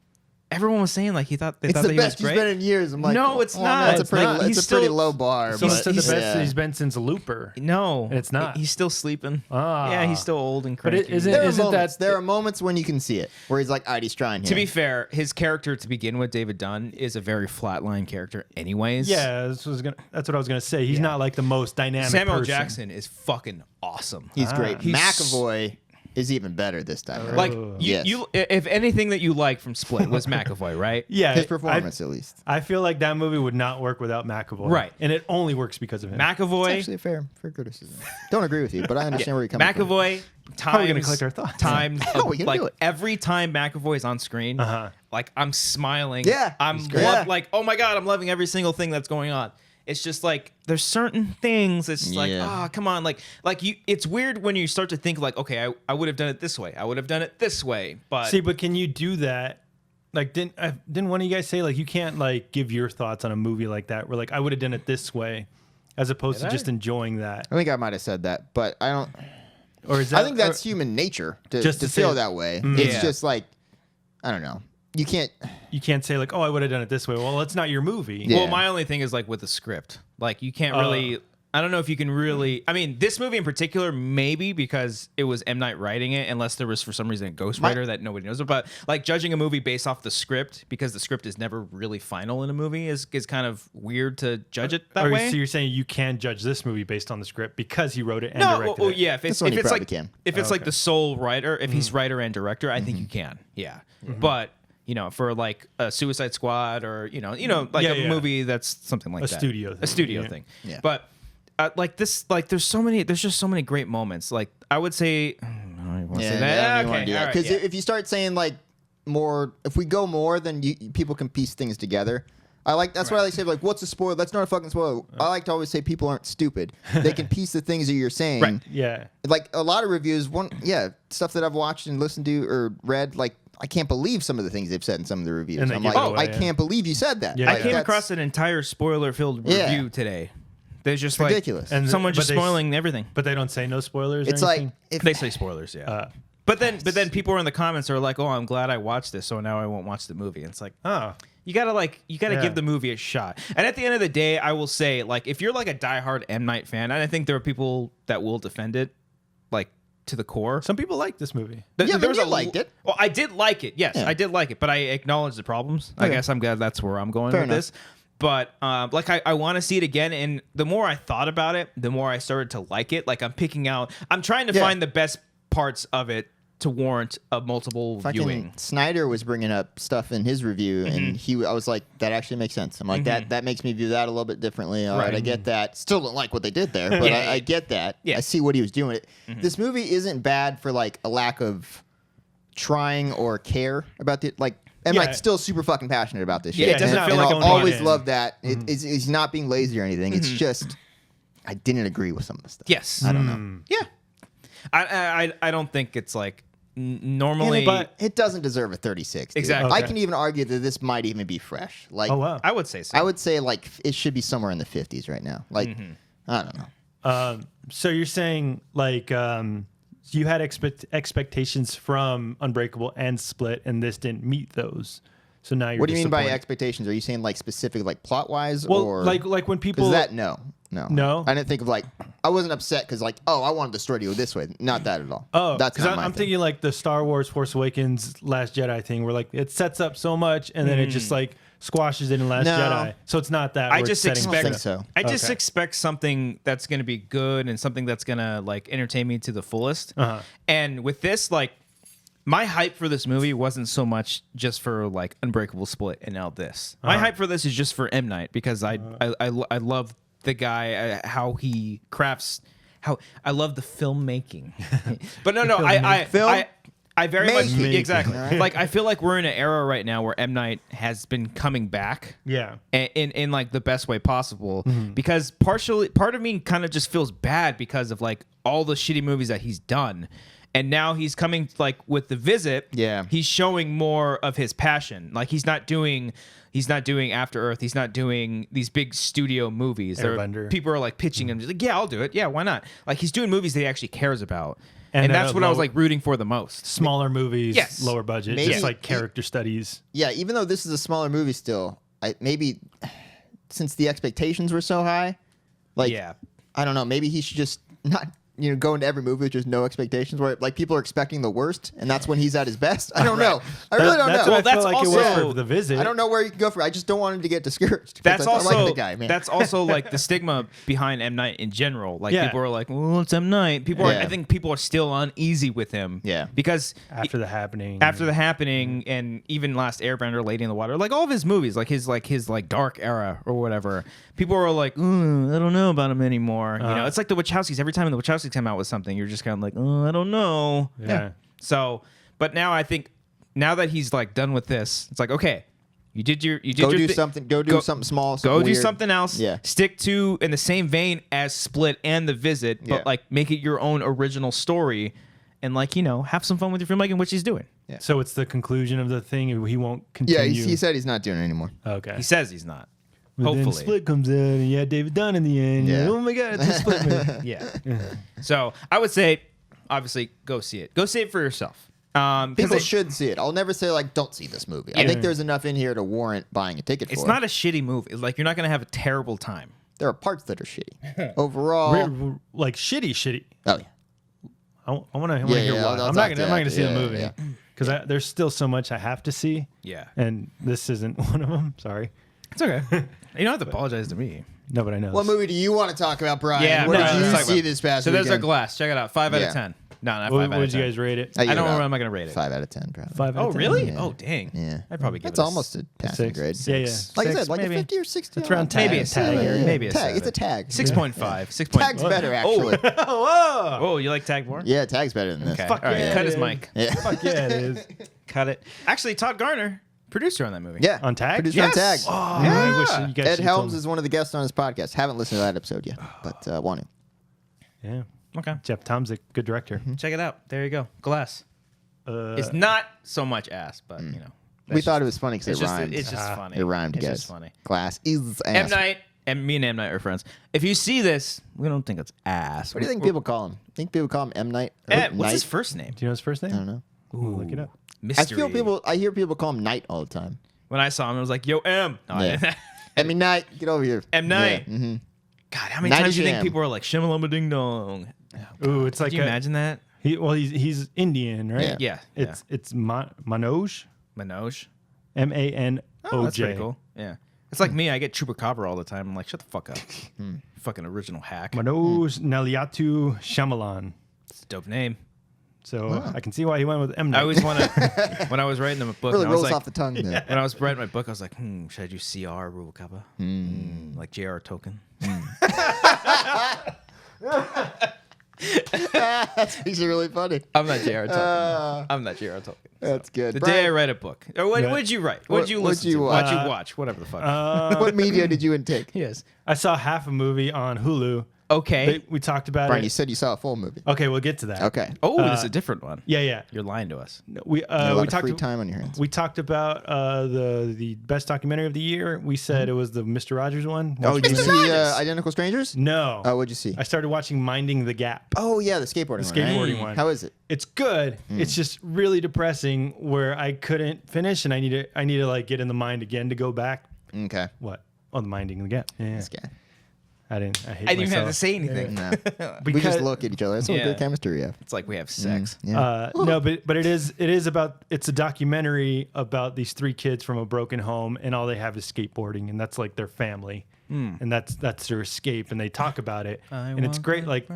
everyone was saying like they It's thought the that he was best he's great. been in years. I'm like, No, it's not. It's a pretty, He's it's a pretty still- low bar. Someone but said the best yeah. he's been since Looper. No, It's not. He's still sleeping. Ah. Yeah, he's still old and But cranky. isn't There are isn't moments. that There are moments when you can see it, where he's like, "All right, he's trying." To here." be fair, his character to begin with, David Dunn, is a very flatline character, anyways. Yeah, that's what I was gonna say. He's not like the most dynamic. Samuel person. Jackson is fucking awesome. he's great. He's- McAvoy is even better this time. Right? Like Yes. you, if anything that you like from Split was McAvoy, right? Yeah, his performance, at least. I feel like that movie would not work without McAvoy. Right. and it only works because of him. It's McAvoy, actually a fair criticism. Don't agree with you, but I understand where you're coming from. McAvoy. How are we gonna times- collect our thoughts? Times How are we gonna like do it? every time McAvoy is on screen, like I'm smiling. Yeah, I'm he's great. Yeah. like, oh my god, I'm loving every single thing that's going on. It's just like there's certain things. It's just like, Yeah. come on, like you. It's weird when you start to think like, okay, I would have done it this way. I would have done it this way. But See, but can you do that? Like, didn't one of you guys say like you can't like give your thoughts on a movie like that? Where like I would have done it this way, as opposed to Did I? just enjoying that. I think I might have said that, but I don't. Or is that? I think that's human nature to Just to feel say- that way. It's Yeah. just like, I don't know. You can't. you can't say like, oh, I would have done it this way. Well, it's not your movie. Yeah. well, my only thing is like with the script, like you can't really. I don't know if you can really. I mean, this movie in particular, maybe because it was M. Night writing it, unless there was for some reason a ghostwriter that nobody knows about. Like judging a movie based off the script, because the script is never really final in a movie, is kind of weird to judge it that Or way. so you're saying you can judge this movie based on the script because he wrote it and No, directed well, it. yeah. If it's This one you probably like can. if it's like Okay. the sole writer, if he's writer and director, I think you can. Yeah, but you know, for like a Suicide Squad or you know, like Yeah, a yeah. movie that's something like A that. studio a thing, studio yeah. thing. Yeah. But like this, like there's just so many great moments. Like I would say, I don't even want to say that. Okay, all right, Because yeah. if you start saying like more, if we go more, then people can piece things together. I like that's why I like to say like, what's a spoiler? That's not a fucking spoiler. I like to always say people aren't stupid. They can piece the things that you're saying. Right. Yeah. Like a lot of reviews, stuff that I've watched and listened to or read, like I can't believe some of the things they've said in some of the reviews. And they I'm give like, it away, I yeah. can't believe you said that. Yeah, Like, I came that's across an entire spoiler-filled Yeah. review today. There's just ridiculous. And someone but just they- spoiling everything. But they don't say no spoilers. It's or like anything? if They say spoilers, yeah. But then people in the comments are like, "Oh, I'm glad I watched this, so now I won't watch the movie." And it's like, oh, you gotta Yeah. give the movie a shot. And at the end of the day, I will say, like, if you're like a diehard M. Night fan, and I think there are people that will defend it, like to the core. some people like this movie. Yeah, but There's you a- liked it. Well, I did like it. Yes, Yeah. I did like it, but I acknowledge the problems. I Okay. guess I'm glad that's where I'm going Fair with enough. this. But like I want to see it again, and the more I thought about it, the more I started to like it. Like I'm trying to Yeah. find the best parts of it to warrant a multiple viewing. Fucking Snyder was bringing up stuff in his review, and I was like, that actually makes sense. I'm like, that makes me view that a little bit differently. All right, I get that. Still don't like what they did there, but I get that. Yeah. I see what he was doing. This movie isn't bad for like a lack of trying or care about the like. M. Night's still super fucking passionate about this shit. Yeah, it doesn't feel and like I'll a always run-in. love that. He's not being lazy or anything. It's just I didn't agree with some of the stuff. Yes. I don't know. Yeah. I don't think it's like normally. But it doesn't deserve a 36. Dude. Exactly. I Okay. can even argue that this might even be fresh. Like, Oh wow. I would say so. I would say like it should be somewhere in the 50s right now. Like, I don't know. So you're saying like you had expectations from Unbreakable and Split, and this didn't meet those. So now you're. What do you mean by disappointed. expectations? Are you saying like specific, like plot wise, Well, or like when people Because that no. No? I didn't think of like I wasn't upset because like I wanted the story to go this way. Not that at all. Oh, That's because not my I'm thing. thinking like the Star Wars Force Awakens Last Jedi thing, where like it sets up so much and then it just like squashes it in Last No. Jedi. So it's not that. I where just it's setting I don't expect. think so. I just Okay. expect something that's going to be good and something that's going to like entertain me to the fullest. And with this, like, my hype for this movie wasn't so much just for like Unbreakable, Split, and now this. My hype for this is just for M. Night because I love the guy, how he crafts, how I love the filmmaking. But no, I very much Making. exactly All right. like I feel like we're in an era right now where M. Night has been coming back. Yeah. In like the best way possible because part of me kind of just feels bad because of like all the shitty movies that he's done, and now he's coming like with The Visit. Yeah. He's showing more of his passion. Like he's not doing After Earth. He's not doing these big studio movies. Airbender. People are like pitching him, just like, yeah, I'll do it. Yeah, why not? Like he's doing movies that he actually cares about, and And that's what I was low- like rooting for the most. Smaller movies, Yes. lower budget, Maybe- just like character studies. Yeah, even though this is a smaller movie, still, maybe since the expectations were so high, like Yeah. I don't know, maybe he should just not go into every movie with just no expectations, where like people are expecting the worst, and that's when he's at his best. I don't know. I really don't That's know. what I felt that's like it was also- for The Visit. I don't know where you can go for. I just don't want him to get discouraged. 'cause That's I also like the guy, man. that's also like the stigma behind M. Night in general. Like Yeah. people are like, "Well, it's M. Night." People are. Yeah. I think people are still uneasy with him. Yeah. because After The Happening. after the happening, and even Last Airbender, Lady in the Water, like all of his movies, like his dark era or whatever, people are like, I don't know about him anymore. You know, it's like the Wachowskis. Every time the Wachowskis come out with something, you're just kind of like, I don't know. Yeah. So, but now I think now that he's like done with this, it's like, okay, you did your go do thi- something. Go do something small. Go do weird. something else. Yeah. Stick to in the same vein as Split and The Visit, but Yeah. like make it your own original story, and like have some fun with your filmmaking, which he's doing. So it's the conclusion of the thing. He won't Yeah, continue. he said he's not doing it anymore. Okay. He says he's not. But then Hopefully. Split comes out, and yeah, David Dunn in the end. Yeah. Oh my God, it's a Split movie. Yeah. So I would say, obviously, go see it. Go see it for yourself. People should see it. I'll never say like don't see this movie. I Yeah. think there's enough in here to warrant buying a ticket for. It's it. not a shitty movie. Like you're not gonna have a terrible time. There are parts that are shitty. Overall, Like shitty. oh yeah. I want to Yeah, hear yeah, why. I'll I'm talk not to gonna that. see the Yeah, movie yeah. because there's still so much I have to see. Yeah. And this isn't one of them. Sorry. It's okay. You don't have to apologize to me. No, but I know. What movie do you want to talk about, Brian? Yeah. Where no, did let's you talk see about it. this past So there's our weekend? glass. Check it out. 5 out Yeah. of 10. No, not 5 What out of would 10. you guys rate it? I I give don't it know what about I'm gonna rate it. 5 out of 10, probably. 5 out Oh of 10? really? Yeah. Oh dang. Yeah. I'd probably give That's it almost a passing 6. grade. Yeah, yeah. Like I 6, said, like maybe. a 50 or 60. It's around Maybe a 10. 7. Yeah, yeah. Maybe a Tag. 7. It's a tag. 6.5. 6. Tag's better, actually. Whoa! Oh, you like tag more? Yeah, tag's better than this. Okay. Fuck All right. yeah, Cut his dude. mic. Yeah. Fuck yeah, it is. Cut it. Actually, Todd Garner, producer on that movie. Yeah. On Tag? Producer on Tag. Yes. Oh, I wish you guys Ed should've Helms told is one of the guests on his podcast. Haven't listened to that episode yet, but want to. me. Yeah. Okay. Jeff Tom's a good director. Check it out. There you go. Glass. Uh, It's not so much ass, but you know. We thought it was funny because it's it just rhymed. it's just funny. It rhymed, It's guys. just funny. Glass is M ass. Night and me and M Night are friends. If you see this, we don't think it's ass. What do you think people call him? Think people call him M Night? Or What's Night? his first name? do you know his first name? I don't know. Look it up. Mystery. I hear people call him Night all the time. When I saw him, I was like, "Yo, M." No, I Yeah. didn't. I mean, Night, get over here. M. Night. Yeah, mhm. God, how many Night times do you think Sham. people are like "Shimalama Ding Dong"? Ooh, it's like Can you imagine that? he's Indian, right? Yeah. Yeah. It's Manoj, Manoj. MANOJ. Oh, that's pretty cool. Yeah. It's like me. I get Chupacabra all the time. I'm like, shut the fuck up. Fucking original hack. Manoj Naliatu Shyamalan. It's a dope name. So I can see why he went with M. Night. I always want to. When I was writing the book, Really and I was rolls like, off the tongue. There. when I was writing my book, I was like, should I do CR Rubalcaba? Like J.R. Tolkien. That's actually really funny. I'm not J.R. Tolkien. I'm not J.R. Tolkien. That's good. The Brian, day I read a book. Or what did you write? What did you What'd listen you to? watch? What you watch? Whatever the fuck. what media did you intake? Yes. I saw half a movie on Hulu. Okay. We talked about Brian, it. you said you saw a full movie. Okay, we'll get to that. Okay. Oh, this is a different one. Yeah. You're lying to us. We You have a lot we of talked free time on your hands. we talked about the best documentary of the year. We said it was the Mr. Rogers one. Oh, Watch did you it. see Identical Strangers? No. Oh, what'd you see? I started watching Minding the Gap. Oh, yeah, the skateboarding one. right? skateboarding one. How is it? It's good. It's just really depressing where I couldn't finish and I need to like get in the mind again to go back. Okay. What? Oh, the Minding the Gap. Yeah. This guy. I hate I didn't even have to myself. say anything. No. we Because- just look at each other. That's what Yeah. good chemistry we have. It's like we have sex. Yeah. No, but it is about, it's a documentary about these three kids from a broken home and all they have is skateboarding and that's like their family. And that's their escape and they talk about it and it's great. Like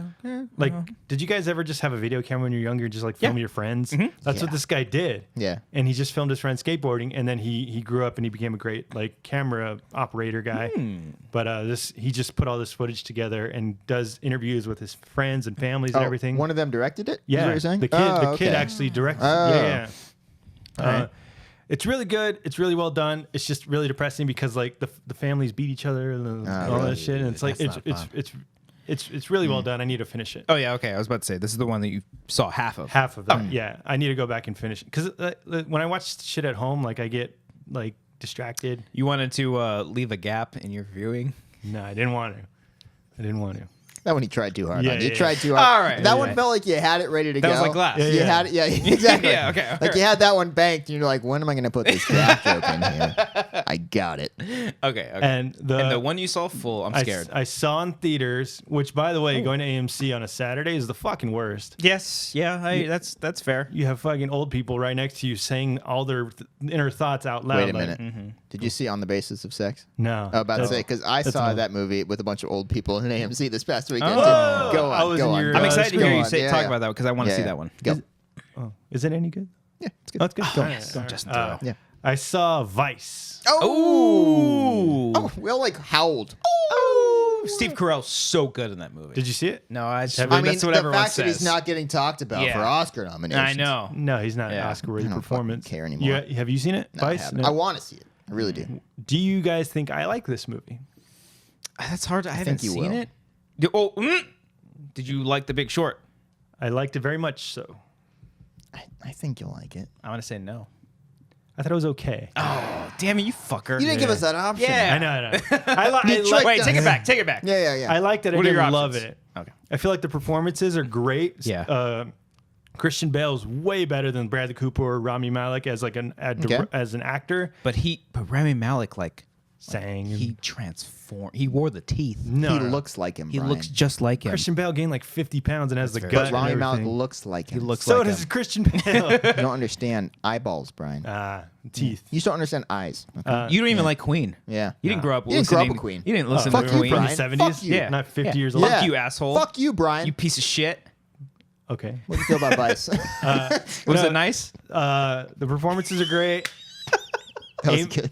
did you guys ever just have a video camera when you're younger and just like film your friends? That's what this guy did. Yeah. And he just filmed his friend skateboarding and then he grew up and he became a great like camera operator guy. But he just put all this footage together and does interviews with his friends and families and everything. One of them directed it? Is Yeah, what you're saying? the kid, Oh, the kid okay. actually directs. Oh. Yeah. Alright. It's really good. It's really well done. It's just really depressing because like the families beat each other and all really? that shit, and it's like That's it's not it's it's really well done. I need to finish it. Oh yeah, okay. I was about to say this is the one that you saw half of. Half of that, yeah. I need to go back and finish it because when I watch shit at home, like I get like distracted. You wanted to leave a gap in your viewing. No, I didn't want to. That one he tried too hard. Yeah, on. You yeah, tried too hard. All right. That one felt like you had it ready to That go. was like Glass. Yeah, You yeah. had it, yeah, exactly. Yeah, okay. Like you had that one banked, and you're like, when am I going to put this gap joke in here? I got it. Okay. And the one you saw full, I'm scared. I saw in theaters, which by the way, going to AMC on a Saturday is the fucking worst. Yes. Yeah. That's fair. You have fucking old people right next to you saying all their inner thoughts out loud. Wait a like, minute. Did you see On the Basis of Sex? No. I was about to That's- say, because I that's saw an- that movie with a bunch of old people in AMC this past weekend. Oh. Go on. I was go in on. your, go I'm on. excited to Go hear you on. say Yeah, talk yeah. about that because I want to Yeah, see yeah. that one. Go. Oh, is it any good? Yeah, it's good. Oh, it's good. Go. Don't Justin Theroux. Yeah. I saw Vice. Oh. Oh, we all like howled. Steve Carell's so good in that movie. Did you see it? No, I just, I I mean, that's what the everyone fact that he's says. not getting talked about Yeah. for Oscar nominations. I know. No, he's not an Yeah. Oscar-worthy I don't performance. fucking care anymore. Have you seen it? No, I Vice? haven't. No. I want to see it. I really do. Do you guys think I like this movie? That's hard. I haven't you seen will. it. Did you like The Big Short? I liked it very much so. I think you'll like it. I want to say no. I thought it was okay. Oh, damn it, you fucker. You didn't give us that option. Yeah. I know. You tricked Wait, us. take it back. Take it back. Yeah, yeah. I liked it. I What are your didn't love options? it. Okay. I feel like the performances are great. Yeah. Christian Bale's way better than Bradley Cooper or Rami Malek as like as an actor. But Rami Malek, Sang. he transformed. He wore the teeth. No, he no. looks like him. He Brian. looks just like him. Christian Bale gained like 50 pounds and has the very gut. But Rami and Malek everything. looks like him. He looks So like does him. Christian Bale. You don't understand eyeballs, Brian. Teeth. You just don't understand eyes. Okay? You don't even like Queen. Yeah. You didn't grow up. You didn't grow up listening- with Queen. You didn't listen fuck to you, Queen. Brian. In the 70s? Fuck you. Yeah. Not 50 Yeah. years old. Fuck you, asshole. Fuck you, Brian. You piece of shit. Okay. What do you feel about Vice? Was No. it nice? The performances are great. That was Aim- good.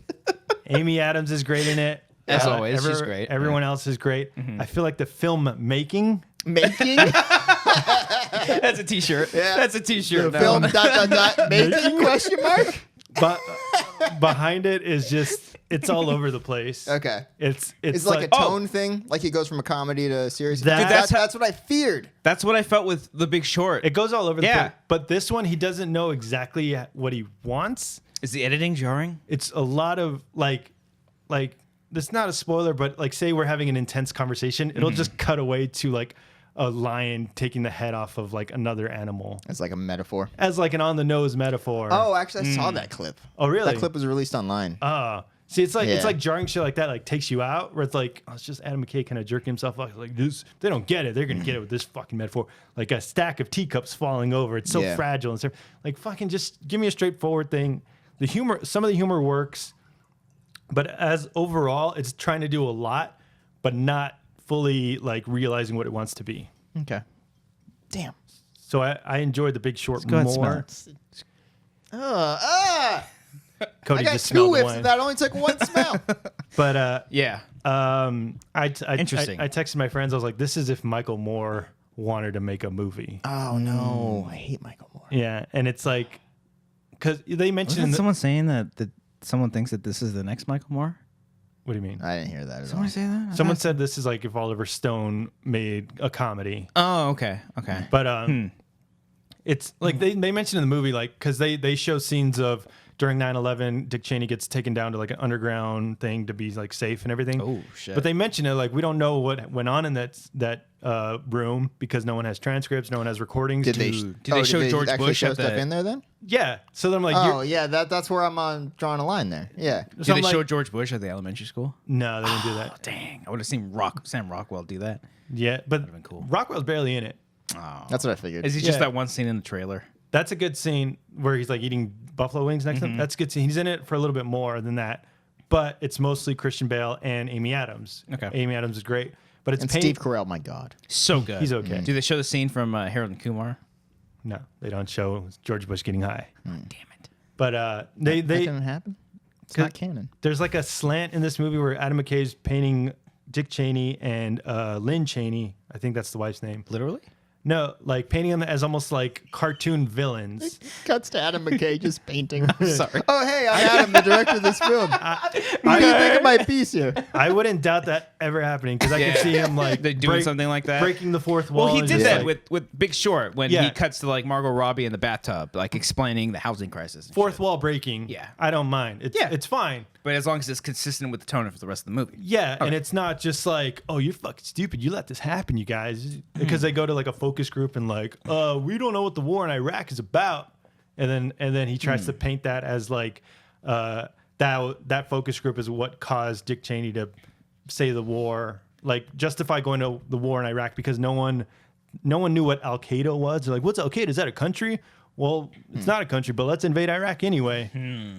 Amy Adams is great in it. As always, she's great. Everyone else is great. I feel like the film making, Making That's a T-shirt. Yeah. That's a T-shirt. now. film ... making question mark. but behind it is just it's all over the place. Okay. It's It's like a tone thing. Like he goes from a comedy to a serious. That- Dude, that's that's what I feared. That's what I felt with The Big Short. it goes all over the Yeah. place. But this one, he doesn't know exactly what he wants. Is the editing jarring? It's a lot of like this not a spoiler, but like say we're having an intense conversation, it'll just cut away to like a lion taking the head off of like another animal It's like a metaphor. as like an on the nose metaphor. Oh, actually, I saw that clip. Oh, really? That clip was released online. See, it's Yeah. like jarring shit like that like takes you out where it's like it's just Adam McKay kind of jerking himself off like this. They don't get it. They're gonna get it with this fucking metaphor, like a stack of teacups falling over. It's so Yeah. fragile and stuff. Like fucking just give me a straightforward thing. The humor, some of the humor works, but as overall, it's trying to do a lot, but not fully like realizing what it wants to be. Okay. Damn. So I enjoyed The Big Short Go ahead, smell more. it. Cody I got just 2 smelled the whiffs wine. and that only took 1 smell. But Yeah. I Interesting. I texted my friends. I was like, "This is if Michael Moore wanted to make a movie." Oh no, I hate Michael Moore. Yeah, and it's like because they mentioned. Wasn't someone saying that someone thinks that this is the next Michael Moore? What do you mean? I didn't hear that at all. Someone say that? Someone said this is like if Oliver Stone made a comedy, Oh, okay. Okay. but it's like they mentioned in the movie like because they show scenes of during 9/11, Dick Cheney gets taken down to like an underground thing to be like safe and everything. Oh, shit. But they mention it like we don't know what went on in that room because no one has transcripts, no one has recordings. Did they show George actually Bush show at stuff the- in there then? Yeah. So then I'm like, Oh yeah, that's where I'm drawing a line there. Yeah. Did so they I'm show like- George Bush at the elementary school? no, they didn't do Oh, that. dang. I would have seen Sam Rockwell do that. Yeah, but been cool. Rockwell's barely in it. Oh. That's what I figured. Is he just Yeah. that one scene in the trailer? That's a good scene where he's like eating buffalo wings next to him. That's a good scene. He's in it for a little bit more than that, but it's mostly Christian Bale and Amy Adams. Okay. Amy Adams is great, but it's and Steve Carell, my God. So good. He's okay. Do they show the scene from Harold and Kumar? No, they don't show George Bush getting high. Damn it. But they That didn't happen. It's 'cause not canon. there's like a slant in this movie where Adam McKay's painting Dick Cheney and Lynn Cheney. I think that's the wife's name. Literally? No, like painting them as almost like cartoon villains. Cuts to Adam McKay just painting. Sorry. Oh hey, I'm Adam, the director of this film. What do you think of my piece here? I wouldn't doubt that ever happening because I Yeah. could see him like They're doing something like that? breaking the fourth wall. Well, he and did just, that like, with Big Short when Yeah. he cuts to like Margot Robbie in the bathtub, like explaining the housing crisis. and fourth shit. wall breaking. Yeah. I don't mind. It's Yeah. it's fine. But as long as it's consistent with the tone of the rest of the movie. Yeah, and it's not just like, oh, you're fucking stupid. You let this happen, you guys, because they go to like a focus group and like, we don't know what the war in Iraq is about, and then he tries to paint that as like, that focus group is what caused Dick Cheney to say the war, like justify going to the war in Iraq because no one knew what Al Qaeda was. They're like, what's Al Qaeda? Is that a country? Well, it's not a country, but let's invade Iraq anyway.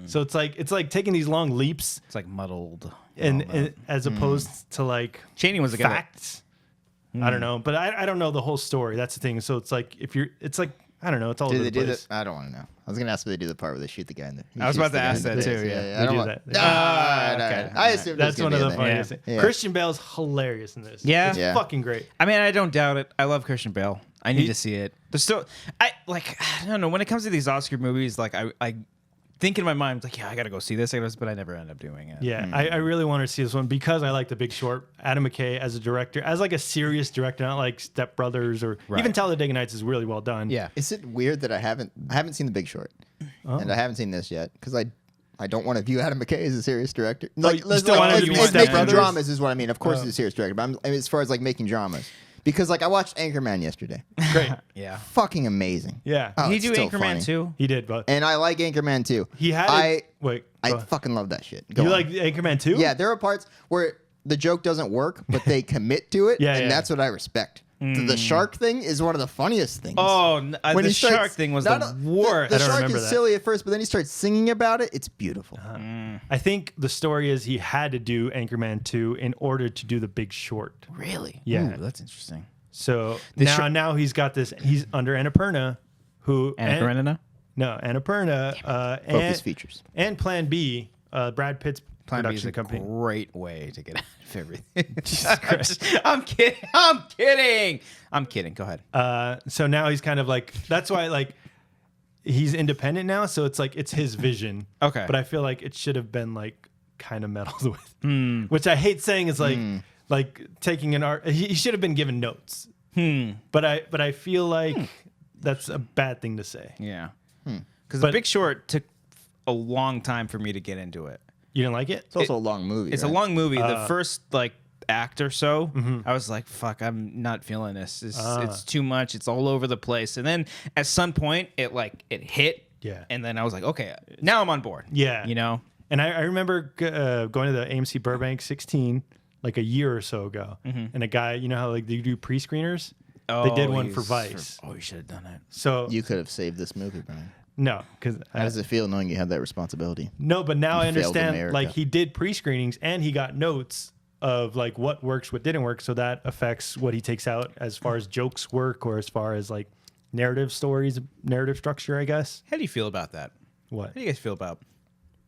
So it's like taking these long leaps It's like muddled. and as opposed to like Cheney was a guy. facts. I don't know, but I don't know the whole story. That's the thing. So it's like it's like I don't know. It's all Do over they the do place. that? I don't want to know. I was gonna ask if they do the part where they shoot the guy in there. I was about to ask that too, yeah. I They don't do want. that. Okay. I assume That's one of the funniest. Yeah. things. Christian Bale's hilarious in this. Yeah. it's Yeah. fucking great. I mean, I don't doubt it. I love Christian Bale. I need He- to see it. There's still, I don't know. When it comes to these Oscar movies, like I think in my mind, like, yeah, I gotta go see this, but I never end up doing it. Yeah, I really want to see this one because I like The Big Short. Adam McKay as a director, as like a serious director, not like Step Brothers or Right. even Talladega Nights is really well done. Yeah. Is it weird that I haven't seen The Big Short, and I haven't seen this yet because I don't want to view Adam McKay as a serious director. Like, you still wanna view Step making Brothers? dramas is what I mean. Of course, he's a serious director, but I mean, as far as like making dramas, because like I watched Anchorman yesterday, great. Yeah. fucking amazing. Yeah, Oh, He it's do still Anchorman funny. too. he did, but And I like Anchorman too. he had. I wait, I go ahead. fucking love that shit. Go You on. like Anchorman too? Yeah, there are parts where the joke doesn't work, but they commit to it, Yeah, and yeah. that's what I respect. The shark thing is one of the funniest things. Oh, When the he starts- shark thing was not the a- worst. The I don't shark remember is that. silly at first, but then he starts singing about it. It's beautiful. I think the story is he had to do Anchorman 2 in order to do The Big Short. Really? Yeah. Ooh, that's interesting. So The now he's got this. He's under Annapurna, who Anna Karenina? No, Annapurna, Focus and features. and Plan B, Brad Pitt's Plan B is production a company. great way to get out of everything. Jesus Christ. I'm kidding. I'm kidding. I'm kidding. Go ahead. So now he's kind of like that's why like he's independent now. So it's like it's his vision. Okay. but I feel like it should have been like kind of meddled with, which I hate saying is like taking an art. He should have been given notes. But I feel like that's a bad thing to say. Yeah. Because The But- Big Short took a long time for me to get into it. You didn't like it? It's also a long movie. It's right? a long movie. The first like act or so, I was like, "Fuck, I'm not feeling this. It's too much. It's all over the place." And then at some point, it hit. Yeah. And then I was like, "Okay, now I'm on board." Yeah. You know. And I remember going to the AMC Burbank 16 like a year or so ago, and a guy, you know how like they do pre-screeners? They did one for Vice. Oh, you should have done it. So You could have saved this movie, Brian. no, because How does it feel knowing you have that responsibility? no, but now I You failed understand. America. Like he did pre-screenings and he got notes of like what works, what didn't work, so that affects what he takes out as far as jokes work or as far as like narrative stories, narrative structure, I guess. How do you feel about that? What? How do you guys feel about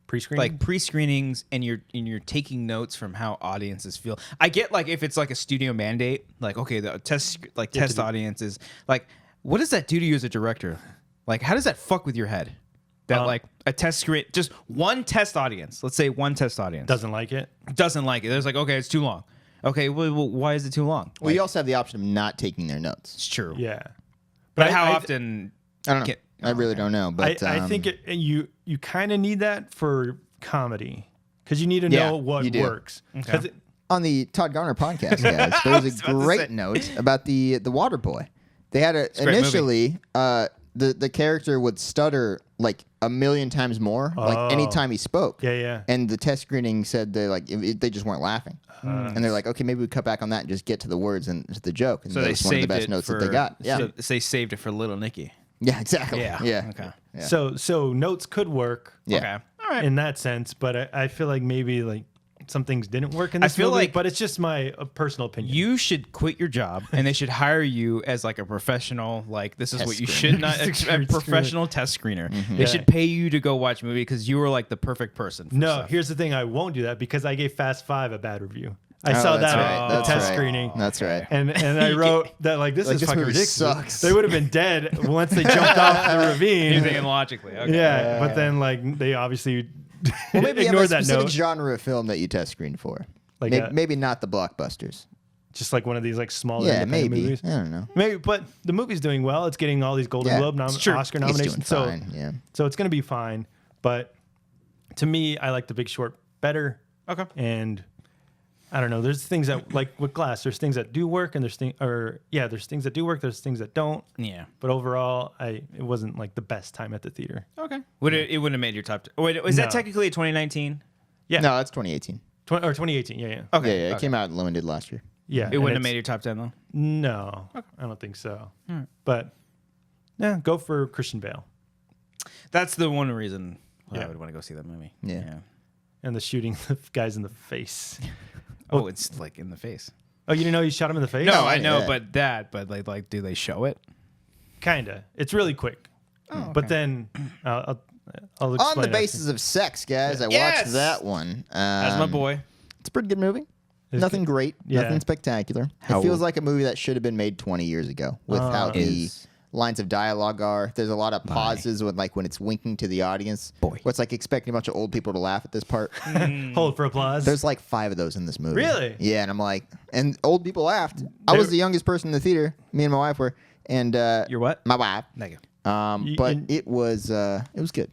Pre-screening? like pre-screenings and you're taking notes from how audiences feel? I get like if it's like a studio mandate, like okay, the test audiences, like what does that do to you as a director? Like how does that fuck with your head? That like a test screen, just one test audience. Let's say one test audience doesn't like it. doesn't like it. There's like okay, it's too long. Okay, well why is it too long? Well, you also have the option of not taking their notes. It's true. Yeah. But how often? I don't know. I really don't know. But I think you kind of need that for comedy because you need to know what you do. works. Okay. on the Todd Garner podcast, guys, there was a great note about the Water Boy. They had initially the character would stutter like a million times more, like anytime he spoke. Yeah. And the test screening said they just weren't laughing, and they're like, okay, maybe we cut back on that and just get to the words and to the joke. And So that they was one of the saved best it notes for, that they got. Yeah, so they saved it for Little Nicky. yeah, exactly. Yeah. Okay. Yeah. So notes could work Yeah. Okay. All right. in that sense, but I feel like maybe like some things didn't work in this feel movie, like but it's just my personal opinion. You should quit your job, and they should hire you as like a professional. Like this is Test what you screener. should not. A professional test screener. They should pay you to go watch a movie because you were like the perfect person. For No, stuff. here's the thing. I won't do that because I gave Fast 5 a bad review. I Oh, saw that's that right. at the That's test right. screening. That's right. And I wrote that like this Like, is this fucking movie ridiculous. sucks. They would have been dead once they jumped off the ravine. You're thinking logically. Okay. Yeah, but then like they obviously Well, maybe you have a ignored that specific note. genre of film that you test screen for. Like Maybe not the blockbusters. Just like one of these like smaller Yeah, independent maybe. movies. I don't know. Maybe, but the movie's doing well. It's getting all these Golden Yeah, Globe it's true. Oscar It's doing nominations. So fine, yeah. so it's gonna be fine. But to me, I like The Big Short better. Okay. And I don't know. There's things that like with Glass. There's things that do work, and there's things that do work. There's things that don't. Yeah. But overall, it wasn't like the best time at the theater. Okay. Would it wouldn't have made your top? Wait, was No. that technically a 2019? Yeah. No, that's 2018. Or 2018. Yeah. Okay. Yeah, it came out limited last year. Yeah. It and wouldn't have it's- made your top 10 though. No, I don't think so. But yeah, go for Christian Bale That's the one reason I Yeah. would want to go see that movie. Yeah. and the shooting the guys in the face. Oh, it's like in the face. Oh, you didn't know you shot him in the face? No, I know, yeah. but like, do they show it? Kinda. It's really quick. Oh, But then I'll explain On the after. basis of sex, guys, I Yes! watched that one. That's my boy. It's a pretty good movie. It's Nothing good. great. Yeah. Nothing spectacular. How- It feels like a movie that should have been made 20 years ago with how the Is- lines of dialogue are. There's a lot of pauses when it's winking to the audience. Boy. Where it's like expecting a bunch of old people to laugh at this part. Hold for applause. There's like 5 of those in this movie. Really? Yeah, and I'm like, and old people laughed. I was the youngest person in the theater. Me and my wife were, and You're what? my wife. Thank you. But it was good.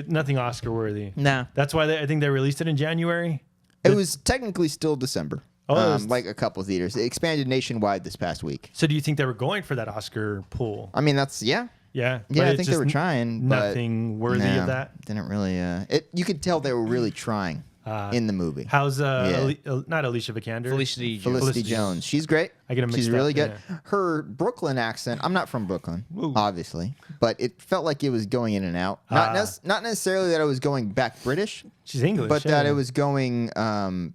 Nothing Oscar worthy. Nah. That's why I think they released it in January. It was technically still December. Oh, it was- like a couple of theaters. It expanded nationwide this past week. So do you think they were going for that Oscar pool? I mean, that's Yeah. Yeah, but I it's think they just were trying. But Nothing worthy no, of that. Didn't really. You could tell they were really trying in the movie. How's Yeah. not Alicia Vikander? Felicity. Felicity Jones. She's great. I get 'em She's mixed really up, good. yeah. Her Brooklyn accent. I'm not from Brooklyn, Ooh. obviously, but it felt like it was going in and out. Not necessarily that it was going back British, She's English. but yeah. that it was going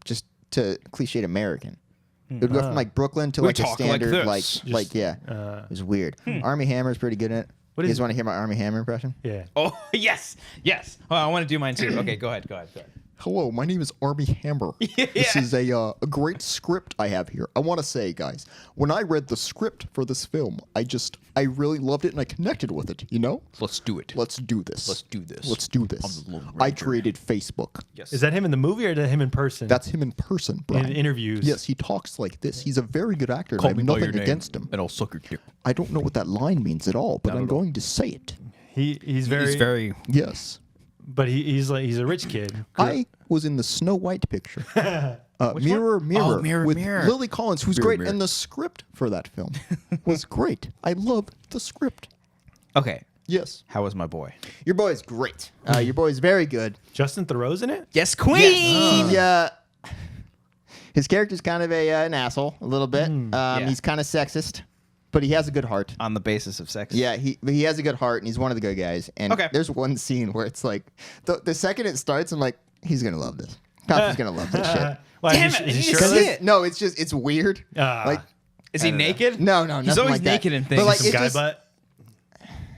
just to cliched American. It would go from like Brooklyn to We like a talk like standard this. yeah. It was weird. Army Hammer's pretty good in it. What You is- guys want to hear my Army Hammer impression? Yeah. Oh yes. Oh, I want to do mine too. Okay, go ahead. Hello, my name is Army Hammer. This is a great script I have here. I want to say, guys, when I read the script for this film, I really loved it and I connected with it, you know? Let's do it. Let's do this. Let's do this. Let's do this. I'm the Lone I Ranger. created Facebook. Yes. Is that him in the movie or is that him in person? That's him in person, Brian. in interviews. Yes, he talks like this. He's a very good actor, and Call I have me by your nothing name, against him. and I'll suck your dick. I don't know what that line means at all, but Not I'm at all. going to say it. He's very. He's very. Yes. But he's a rich kid. I was in the Snow White picture. Mirror, Oh, Mirror, with Mirror. Lily Collins, who's Mirror, great, Mirror. and the script for that film was great. I love the script. Okay. Yes, How was my boy? your boy is great. Your boy is very good. Justin Theroux's in it. Yes, Queen. His character's kind of an asshole, a little bit. He's kind of sexist, but he has a good heart. On the basis of sex. Yeah, he has a good heart, and he's one of the good guys. And Okay. there's one scene where it's like, the second it starts, I'm like, he's gonna love this. Coffee's gonna love this shit. Why, Damn is it, he I need to shirtless? see it. No, it's weird. Like, Is he naked? no, He's nothing always like that. naked in But, things. like, Some it guy just- butt.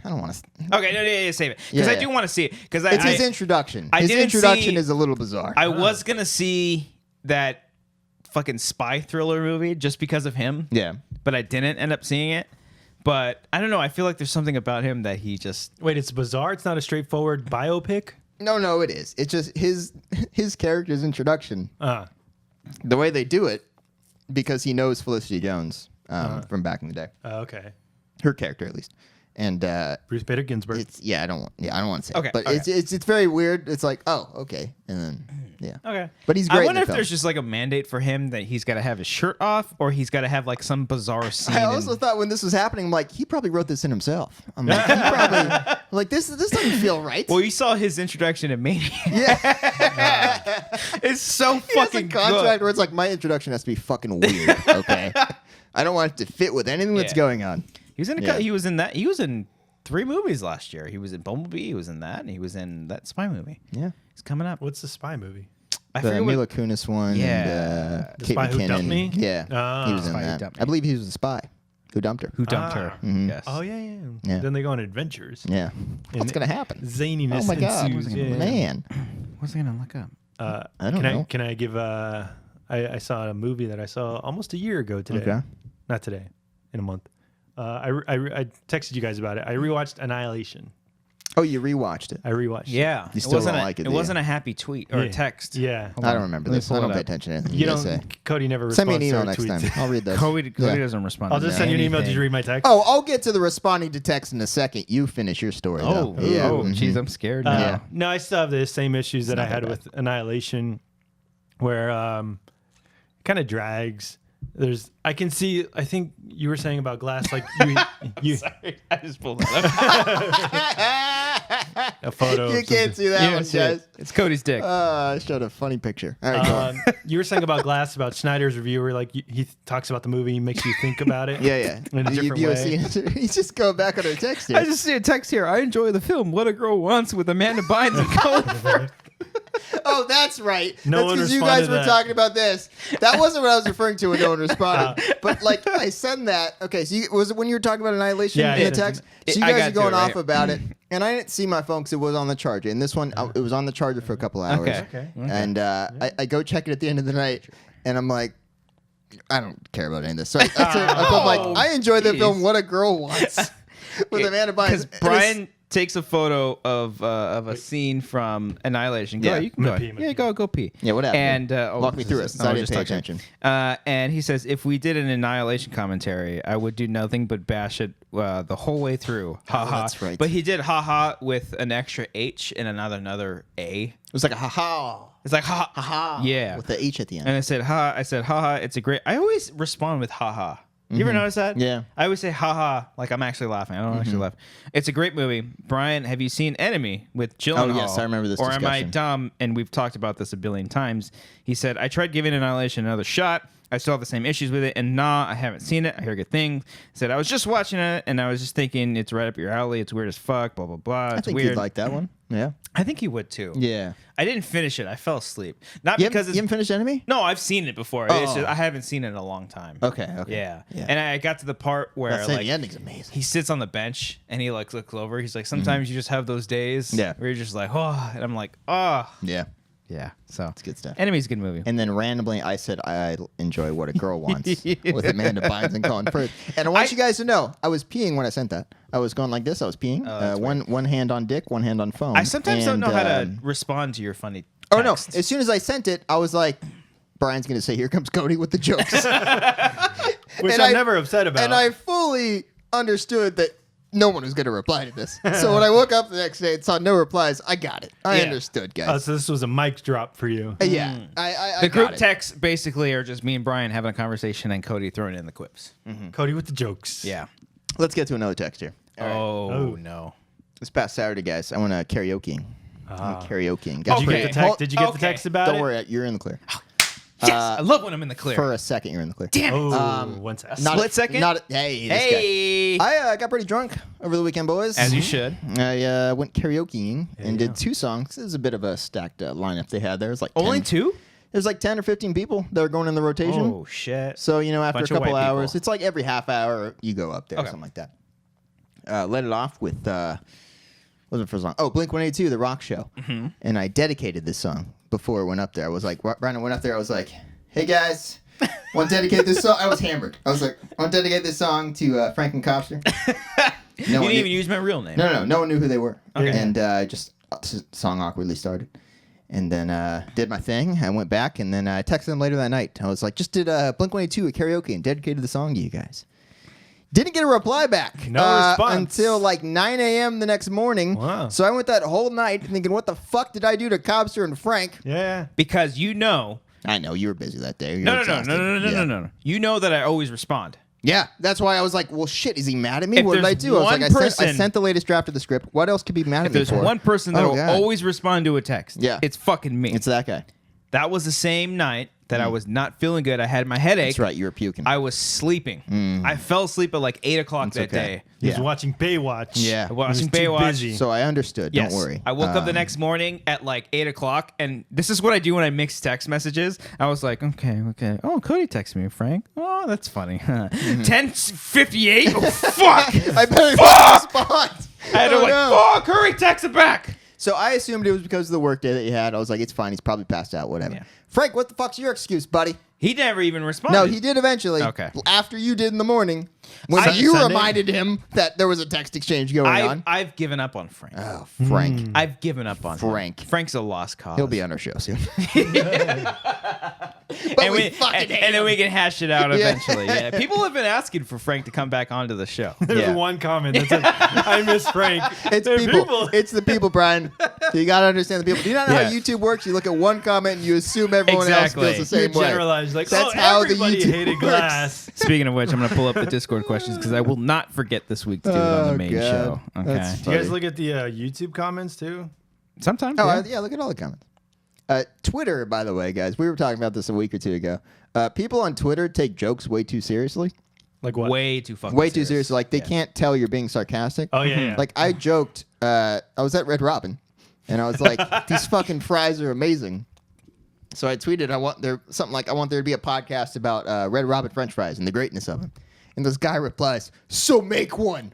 I don't want to. Okay, no, save it because Yeah, I yeah. do want to see it because It's his introduction. I His didn't introduction see- is a little bizarre. I was gonna see that fucking spy thriller movie just because of him. Yeah. But I didn't end up seeing it. But I don't know. I feel like there's something about him that he just. Wait, it's bizarre. It's not a straightforward biopic. No, it is. It's just his character's introduction. Uh, The way they do it, because he knows Felicity Jones from back in the day, okay. her character at least, and Bruce Bader Ginsburg. it's I don't want to say. Okay, it, but okay. it's very weird. It's like, oh, okay, and then Okay. But he's great I in wonder the if film. there's just like a mandate for him that he's got to have his shirt off or he's got to have like some bizarre scene. I also thought when this was happening, I'm like, he probably wrote this in himself. I'm like, he probably like this doesn't feel right. Well, you saw his introduction to Maniac. Yeah. It's so He has a fucking contract good. where it's like my introduction has to be fucking weird. Okay. I don't want it to fit with anything that's Yeah. going on. He was in. Yeah. He was in that. He was in 3 movies last year. He was in Bumblebee. He was in that, and he was in that spy movie. Yeah. He's coming up. What's the spy movie? I The forget Mila what. Kunis one. Yeah. And, The Kate Spy Who McKinnon. Dumped Me? Yeah. he was in Spy Who that. Dumped I Me. believe he was a spy who dumped her. Who dumped her? Mhm. Yes. Oh yeah. Yeah. Then they go on adventures. Yeah. What's And going to happen? Zaniness Oh my God. ensues. Yeah. Man. What's he gonna look up? I don't know. Can I give I saw a movie that I saw almost a year ago today. Okay. Not today, in a month. I texted you guys about it. I rewatched Annihilation. Oh, you rewatched it. I rewatched. Yeah. You still don't like it, It do you? wasn't a happy tweet or a Yeah. text. Yeah. I don't remember Let me this. pull I it don't pay up. attention to anything You you don't. say. Cody never Send responds me an email to our next tweets. time. I'll read those. Cody Yeah. doesn't respond. I'll to just send you an email. Did you read my text? Oh, I'll get to the responding to text in a second. You finish your story. Oh, though. Yeah. oh, mhm. jeez, I'm scared now. Yeah. No, I still have the same issues that I not had that with Annihilation, where kind of drags. I can see. I think you were saying about Glass, like you Sorry, I just pulled that up. a photo. You of can't something. see that You one, don't see it. guys. It's Cody's dick. I showed a funny picture. All right, go on. You were saying about Glass, about Schneider's reviewer, like he talks about the movie, makes you think about it. Yeah. In a different way. He's just going back on our text here. I just see a text here. I enjoy the film What a Girl Wants with Amanda Bynes and Colin Firth. Oh, that's right. No that's one because you responded guys to were that. talking about this. That wasn't what I was referring to when no one responded. But like I send that. Okay, so was it when you were talking about Annihilation Yeah, in yeah. the text? So you I guys got are going to it, off right? about it, and I didn't see my phone because it was on the charger. And this one, it was on the charger for a couple hours. Okay. And I go check it at the end of the night, and I'm like, I don't care about any of this. So I'm like, I enjoy the jeez. film What a Girl Wants with Amanda Bynes. Because And it's- Brian takes a photo of a scene from Annihilation. Go, Yeah. you can go. I'm gonna pee, Yeah, go pee. Yeah, what happened? And Walk me through it, since I didn't pay attention. And he says, if we did an Annihilation commentary, I would do nothing but bash it the whole way through. Ha ha. that's right. But he did ha ha with an extra H and another A. It was like a ha-ha. It's like ha Ha-ha. Yeah. With the H at the end. And I said ha. It's a great. I always respond with ha ha. You ever notice that? Yeah. I always say ha ha like I'm actually laughing. I don't actually laugh. It's a great movie. Brian, have you seen Enemy with Gyllenhaal? Oh, yes, I remember this Or am I discussion. dumb? And we've talked about this a billion times. He said, I tried giving Annihilation another shot. I still have the same issues with it. And nah, I haven't seen it. I hear good things. He said, I was just watching it and I was just thinking it's right up your alley. It's weird as fuck. Blah, blah, blah. It's I think weird. you'd like that one. Yeah. I think he would too. Yeah. I didn't finish it. I fell asleep. Not You because haven't, it's you haven't finished Enemy? no, I've seen it before. It's Oh. just, I haven't seen it in a long time. Okay. Yeah. Yeah. And I got to the part where That's saying like the ending's amazing. he sits on the bench and he like looks over. He's like, sometimes you just have those days Yeah. where you're just like, oh, and I'm like, oh, Yeah. yeah. So It's good stuff. Enemy's a good movie. And then randomly, I said I enjoy What a Girl Wants with Amanda Bynes and Colin Firth. And I want you guys to know, I was peeing when I sent that. I was going like this. I was peeing. that's one hand on dick, one hand on phone. I sometimes don't And, know how to respond to your funny. Oh no! texts. As soon as I sent it, I was like, "Brian's gonna say, here comes Cody with the jokes," Which And I'm never upset about. and I fully understood that no one was gonna reply to this. So when I woke up the next day and saw no replies, I got it. I Yeah. understood, guys. So this was a mic drop for you. Yeah, I The got group it. texts basically are just me and Brian having a conversation and Cody throwing in the quips. Cody with the jokes. Yeah. Let's get to another text here. All right. Oh, Oh. no. This past Saturday, guys, I went karaokeing. Karaokeing. Did you Okay. get the text? Did you get the Okay. text about Don't it? worry, you're in the clear. Yes, I love when I'm in the clear. For a second, you're in the clear. Damn it. Oh, one second. Split second? Hey, this Hey. guy. I got pretty drunk over the weekend, boys. As you should. I went karaokeing and you did go. 2 songs. It was a bit of a stacked lineup they had there. It was like Only 10 2? There's like 10 or 15 people that are going in the rotation. Oh, shit. So, after Bunch a of couple white hours, people. it's like every half hour you go up there or Okay. something like that. let it off with what was the first song? Oh, Blink-182, The Rock Show. Mm-hmm. And I dedicated this song before it went up there. I was like, Brandon went up there. I was like, hey guys, want to dedicate this song? I was hammered. I was like, I want to dedicate this song to Frank and Copster. You didn't even use my real name. No one knew who they were. Okay. And just the song awkwardly started. And then did my thing. I went back, and then I texted them later that night. I was like, just did Blink-182 at karaoke and dedicated the song to you guys. Didn't get a reply back. No response. Until like 9 a.m. the next morning. Wow. So I went that whole night thinking, what the fuck did I do to Cobster and Frank? Yeah. Because you know. I know, you were busy that day. No. You know that I always respond. Yeah, that's why I was like, well, shit, is he mad at me? If What did I there's do? I was one like, I person- sent the latest draft of the script. What else could be mad at If me there's for? one person that Oh, will God. always respond to a text, Yeah. it's fucking me. It's that guy. That was the same night that I was not feeling good. I had my headache. That's right, you were puking. I was sleeping. I fell asleep at like 8 o'clock that okay. day. He was Yeah. watching Baywatch. Yeah. Watching He was too Baywatch. busy. So I understood. Yes. Don't worry. I woke up the next morning at like 8 o'clock, and this is what I do when I mix text messages. I was like, okay. Oh, Cody texted me, Frank. Oh, that's funny. 10:58. Oh, fuck. I better respond. I had to Oh, like, no. fuck, hurry, text it back. So I assumed it was because of the work day that you had. I was like, it's fine. He's probably passed out, whatever. Yeah. Frank, what the fuck's your excuse, buddy? He never even responded. No, he did eventually. Okay. After you did in the morning, when you Sunday? reminded him that there was a text exchange going on. I've given up on Frank. Oh, Frank. I've given up on him. Frank. Frank's a lost cause. He'll be on our show soon. But and we fucking hate and then him. we can hash it out Yeah. eventually. Yeah. People have been asking for Frank to come back onto the show. There's Yeah. one comment that says, I miss Frank. It's They're people. It's the people, Brian. So you got to understand the people. Do you not know Yeah. how YouTube works? You look at one comment and you assume everyone Exactly. else feels the You same way. generalize like, That's oh, how the everybody YouTube hated works. Glass. Speaking of which, I'm going to pull up the Discord questions because I will not forget this week to do it on the main God. show. Okay. That's Do you guys funny. look at the YouTube comments too? Sometimes. Oh, yeah. yeah, look at all the comments. Twitter, by the way, guys, we were talking about this a week or two ago. People on Twitter take jokes way too seriously. Like what? Way too fucking Way too serious. seriously. Like, they can't tell you're being sarcastic. Oh, yeah, yeah. Like, I joked, I was at Red Robin, and I was like, these fucking fries are amazing. So I tweeted, I want there to be a podcast about Red Robin French fries and the greatness of them. And this guy replies, so make one.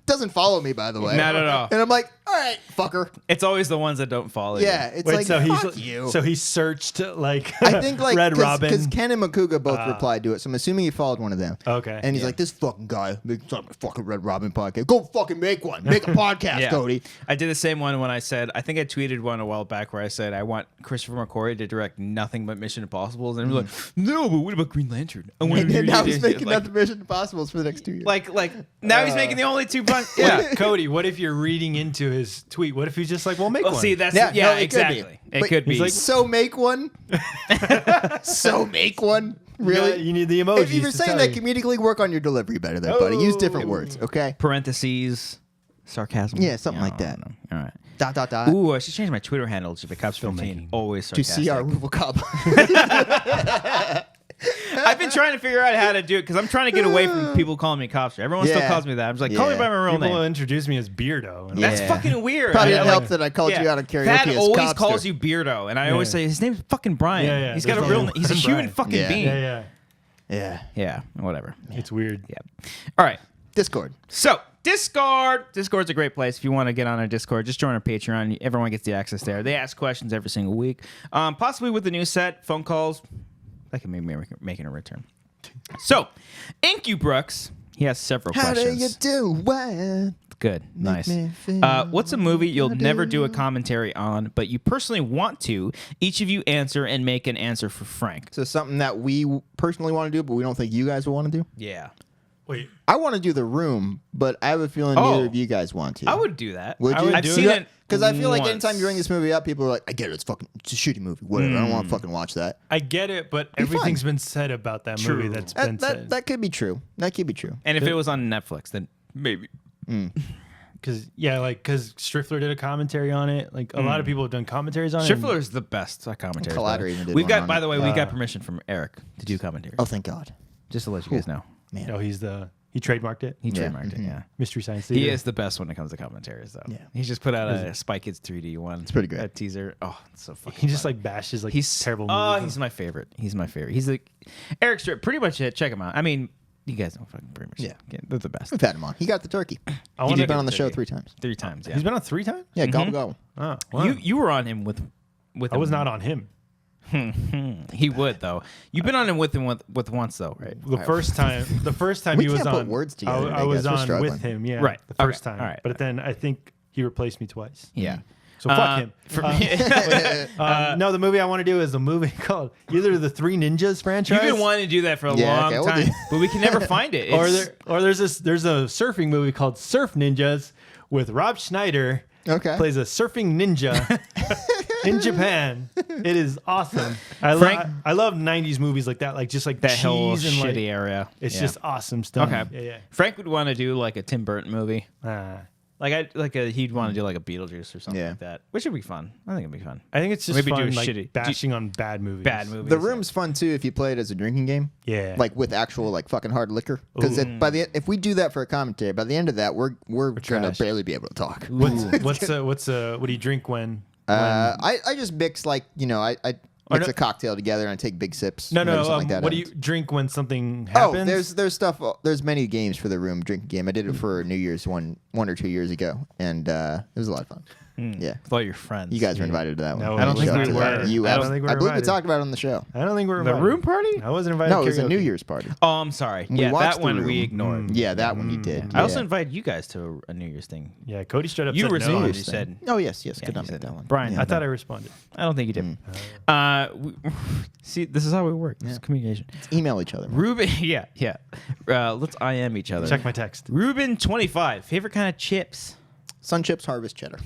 Doesn't follow me, by the way. Not at all. And I'm like, all right, fucker. It's always the ones that don't follow you. Yeah, it's Wait, like, so fuck he's you. so he searched like I think like Red Robin. because Ken and Makuga both replied to it, so I'm assuming he followed one of them. Okay, and he's like, "This fucking guy makes a fucking Red Robin podcast. Go fucking make one. Make a podcast, Yeah. Cody." I did the same one when I said, I think I tweeted one a while back where I said, I want Christopher McQuarrie to direct nothing but Mission Impossibles. And he was like, no, but what about Green Lantern? I want And to then do now this." he's making like, nothing Mission Impossibles for the next 2 years. Like now he's making the only two puns. Yeah. Cody, what if you're reading into his tweet? What if he's just like, well, make Well, one? see, that's Yeah, yeah, no, it could be. exactly. It But could be. he's like, so make one. So make one. Really? Yeah, you need the emojis. If you're to saying tell that you. comedically, work on your delivery better, there, buddy. Use different words, okay? parentheses, sarcasm. Yeah, something like I that. don't know. All right. Dot dot dot. Ooh, I should change my Twitter handle to the Cops 15. Always Did you sarcastic. see our Robocop? I've been trying to figure out how to do it because I'm trying to get away from people calling me Copster. Everyone still Yeah. calls me that. I'm just like, call me Yeah. by my real People name. introduce me as Beardo. And That's Yeah. fucking weird. Probably Yeah, didn't like- help that I called you out on karaoke Thad as always Copster. calls you Beardo, and I always Yeah. say his name's fucking Brian. Yeah, yeah. He's got a There's real. no- He's a human Brian. fucking Yeah. being. yeah, Yeah. Yeah, whatever. it's weird. Yeah. All right. Discord. So Discord. Discord's a great place if you want to get on our Discord. Just join our Patreon. Everyone gets the access there. They ask questions every single week. Possibly with the new set, phone calls. That can maybe making a return. So, Inky Brooks, he has several How do questions. you do it? Good, nice. me feel What's a movie you'll never do a commentary on, but you personally want to? Each of you answer and make an answer for Frank. So something that we personally want to do, but we don't think you guys will want to do? Yeah, Wait, I want to do The Room, but I have a feeling Oh. neither of you guys want to. I would do that. Would you? I've seen it Because I feel like once. anytime you bring this movie up, people are like, I get it. It's a shitty movie. Whatever. I don't want to fucking watch that. I get it, but Be everything's fine. been said about that True. movie that's been said. That could be true. That could be true. And if it was on Netflix, then maybe. Because Striffler did a commentary on it. Like a lot of people have done commentaries on it. Striffler is the best commentary. Collider even did We've one got, on by it. the way, we got permission from Eric to do commentary. Oh, thank God. Just to let you guys know. Man. Oh, he trademarked it. He Yeah. trademarked it, yeah. Mystery Science Theater. He is the best when it comes to commentaries, though. Yeah. He's just put out a Spy Kids 3D one. It's pretty great. A teaser. Oh, it's so fucking He just funny. like bashes like He's terrible Oh, movies. he's my favorite. He's my favorite. He's like Eric Strip. Pretty much it. Check him out. I mean, You guys know fucking Premier. Yeah. They're the best. We've had him on. He got the turkey. I He's wanna been on the get show turkey. 3 times. 3 times. Yeah. He's been on 3 times. Yeah, gobble gobble. Oh, wow. You were on him with. I was not on him. He would though. You've been on him with once though, right? The first time We he was can't on, put words together today, I was guys. We're on struggling. with him. Yeah, Right. The first Okay. time. All right. But then I think he replaced me twice. Yeah. So fuck him. For me, No, the movie I want to do is a movie called either the Three Ninjas franchise. you've been wanting to do that for a Yeah, long okay, we'll time, do- but we can never find it. or It's- there's a surfing movie called Surf Ninjas with Rob Schneider. Okay. Plays a surfing ninja in Japan. It is awesome. I love 90s movies like that, like just like that cheese whole and shitty like area. it's Yeah. just awesome stuff. Okay. Yeah, Frank would want to do like a Tim Burton movie. yeah. He'd want to do like a Beetlejuice or something Yeah. like that, which would be fun. I think it'd be fun. I think it's just Maybe do fun, like shitty- bashing on bad movies. Bad movies. The Room's fun too if you play it as a drinking game. Yeah. Like with actual like fucking hard liquor. Because if we do that for a commentary, by the end of that we're gonna trash. barely be able to talk. what do you drink when? I just mix like I mix no- a cocktail together and I take big sips. No, whenever no. something like that What do you happens. drink when something Oh, happens? there's stuff. There's many games for the Room drinking game. I did it for New Year's one or 2 years ago, and it was a lot of fun. Yeah, with all your friends. you guys were invited to that one. No, I don't think Shout we out to were. that. You, I don't think we I were believe we invited. talked about it on the show. I don't think we're The invited. Room party? I wasn't invited. No, to it was a karaoke. New Year's party. Oh, I'm sorry. We Yeah, watched that The one we Room. ignored. Yeah, that one you did. I also yeah. invited you guys to a New Year's thing. Yeah, Cody straight up You said responded. no. You said, Oh yes, Yeah, could you not said make that no. one. Brian, Yeah. I thought I responded. I don't think you did. See, this is how we work. This is communication. Email each other. Ruben, yeah. Let's IM each other. Check my text. Ruben 25. Favorite kind of chips? Sun Chips Harvest Cheddar.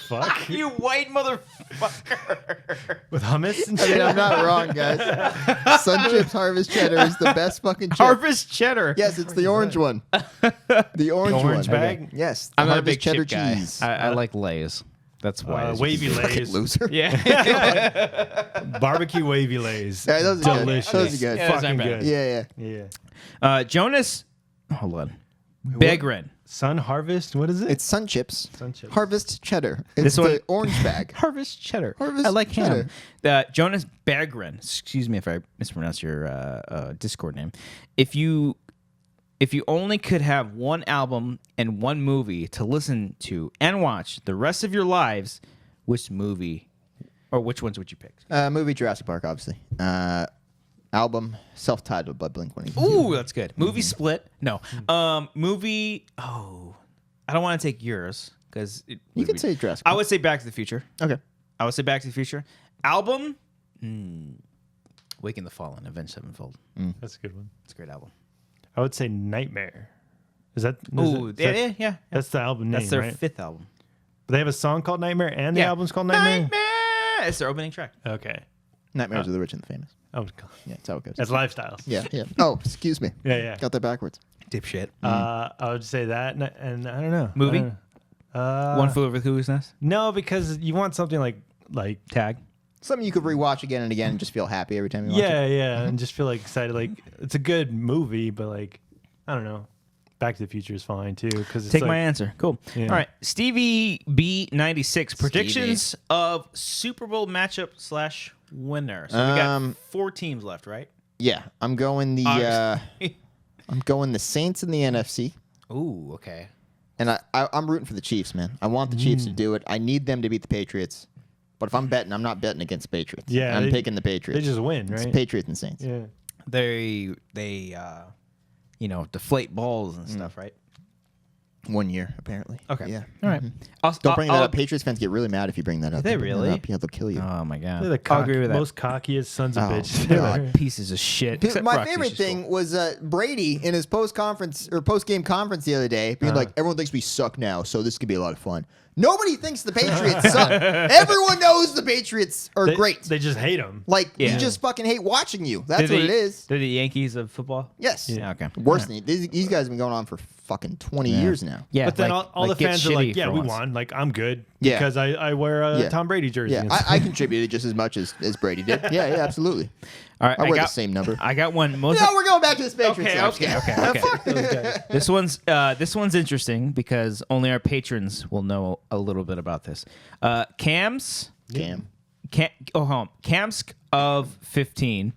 Fuck. You white motherfucker. With hummus and I shit. mean, I'm not wrong, guys. Sun Chips Harvest Cheddar is the best fucking chip. Harvest cheddar. Yes, it's the orange one. The orange orange one. bag? Yes. the I'm not a Harvest big cheddar chip guy. cheese. I like Lay's. That's why. Wavy Fucking Lays. loser. Yeah. Barbecue Wavy Lays. Yeah, those are good. Delicious. Those are good. Yeah, those Fucking aren't bad. good. Yeah, Yeah. Jonas. Hold on. Begren. Sun Harvest. What is it? It's Sun Chips. Sun Chips. Harvest Cheddar. It's This the one- orange bag. Harvest cheddar. Harvest I like cheddar. ham. Jonas Berggren. Excuse me if I mispronounce your Discord name. If you only could have one album and one movie to listen to and watch the rest of your lives, which movie or which ones would you pick? Movie Jurassic Park, obviously. Album self-titled by Blink-182. Ooh, that's good. Movie Split. No. Movie. Oh, I don't want to take yours because You could say Jurassic I Park. would say Back to the Future. Okay. I would say Back to the Future. Album. Waking the Fallen, Avenged Sevenfold. That's a good one. It's a great album. I would say Nightmare. Is that? Ooh, is that- yeah. That's the album name, That's their right? 5th album. But they have a song called Nightmare, and the album's called Nightmare. It's their opening track. Okay. Nightmares of the Rich and the Famous. Oh, Yeah, that's how it goes. that's Lifestyles. Yeah. Oh, excuse me. Yeah. Got that backwards. Dipshit. I would say that, and I don't know. Movie? I don't know. One Flew Over the Cuckoo's Nest. No, because you want something like Tag. Something you could rewatch again and again and just feel happy every time you watch it. yeah, and just feel like excited. Like it's a good movie, but like I don't know. Back to the Future is fine too because Take my answer. Cool. Yeah. All right. Stevie B96. Predictions of Super Bowl matchup / winner. So we got 4 teams left, right? Yeah, I'm going the Obviously. I'm going the Saints in the NFC, Ooh, okay. and I'm rooting for the Chiefs, man. I want the Chiefs to do it. I need them to beat the Patriots, but if I'm betting, I'm not betting against the Patriots. Yeah, I'm they- picking the Patriots. They just win, It's right? Patriots and Saints. Yeah. They deflate balls and stuff, right? 1 year apparently. Okay. Yeah. All right. Don't bring that up. Patriots fans get really mad if you bring that up. they Don't bring that really? up. Yeah, they'll kill you. Oh my god. They're the I'll agree with that. most cockiest sons of Oh, bitches. God. Pieces of shit. Dude, Except my Brock, favorite she's cool. thing was Brady in his post game conference the other day, being like, "Everyone thinks we suck now, so this could be a lot of fun." Nobody thinks the Patriots suck. Everyone knows the Patriots are great. They just hate them. Like we Yeah. just fucking hate watching you. That's They're what it is. They're the Yankees of football. Yes. Yeah, okay. Worse than these guys have been going on for fucking 20 years now. Yeah, But then like- all the like, get fans are shitty like, yeah, for we once. won. Like, I'm good Yeah. because I wear a Yeah. Tom Brady jersey. Yeah, and I contributed just as much as Brady did. Yeah, absolutely. All right, I wear got, the same number. I got one. Most No, we're going back to the Patriots. okay, now. okay. This one's interesting because only our patrons will know a little bit about this. Kamsk Cam. of 15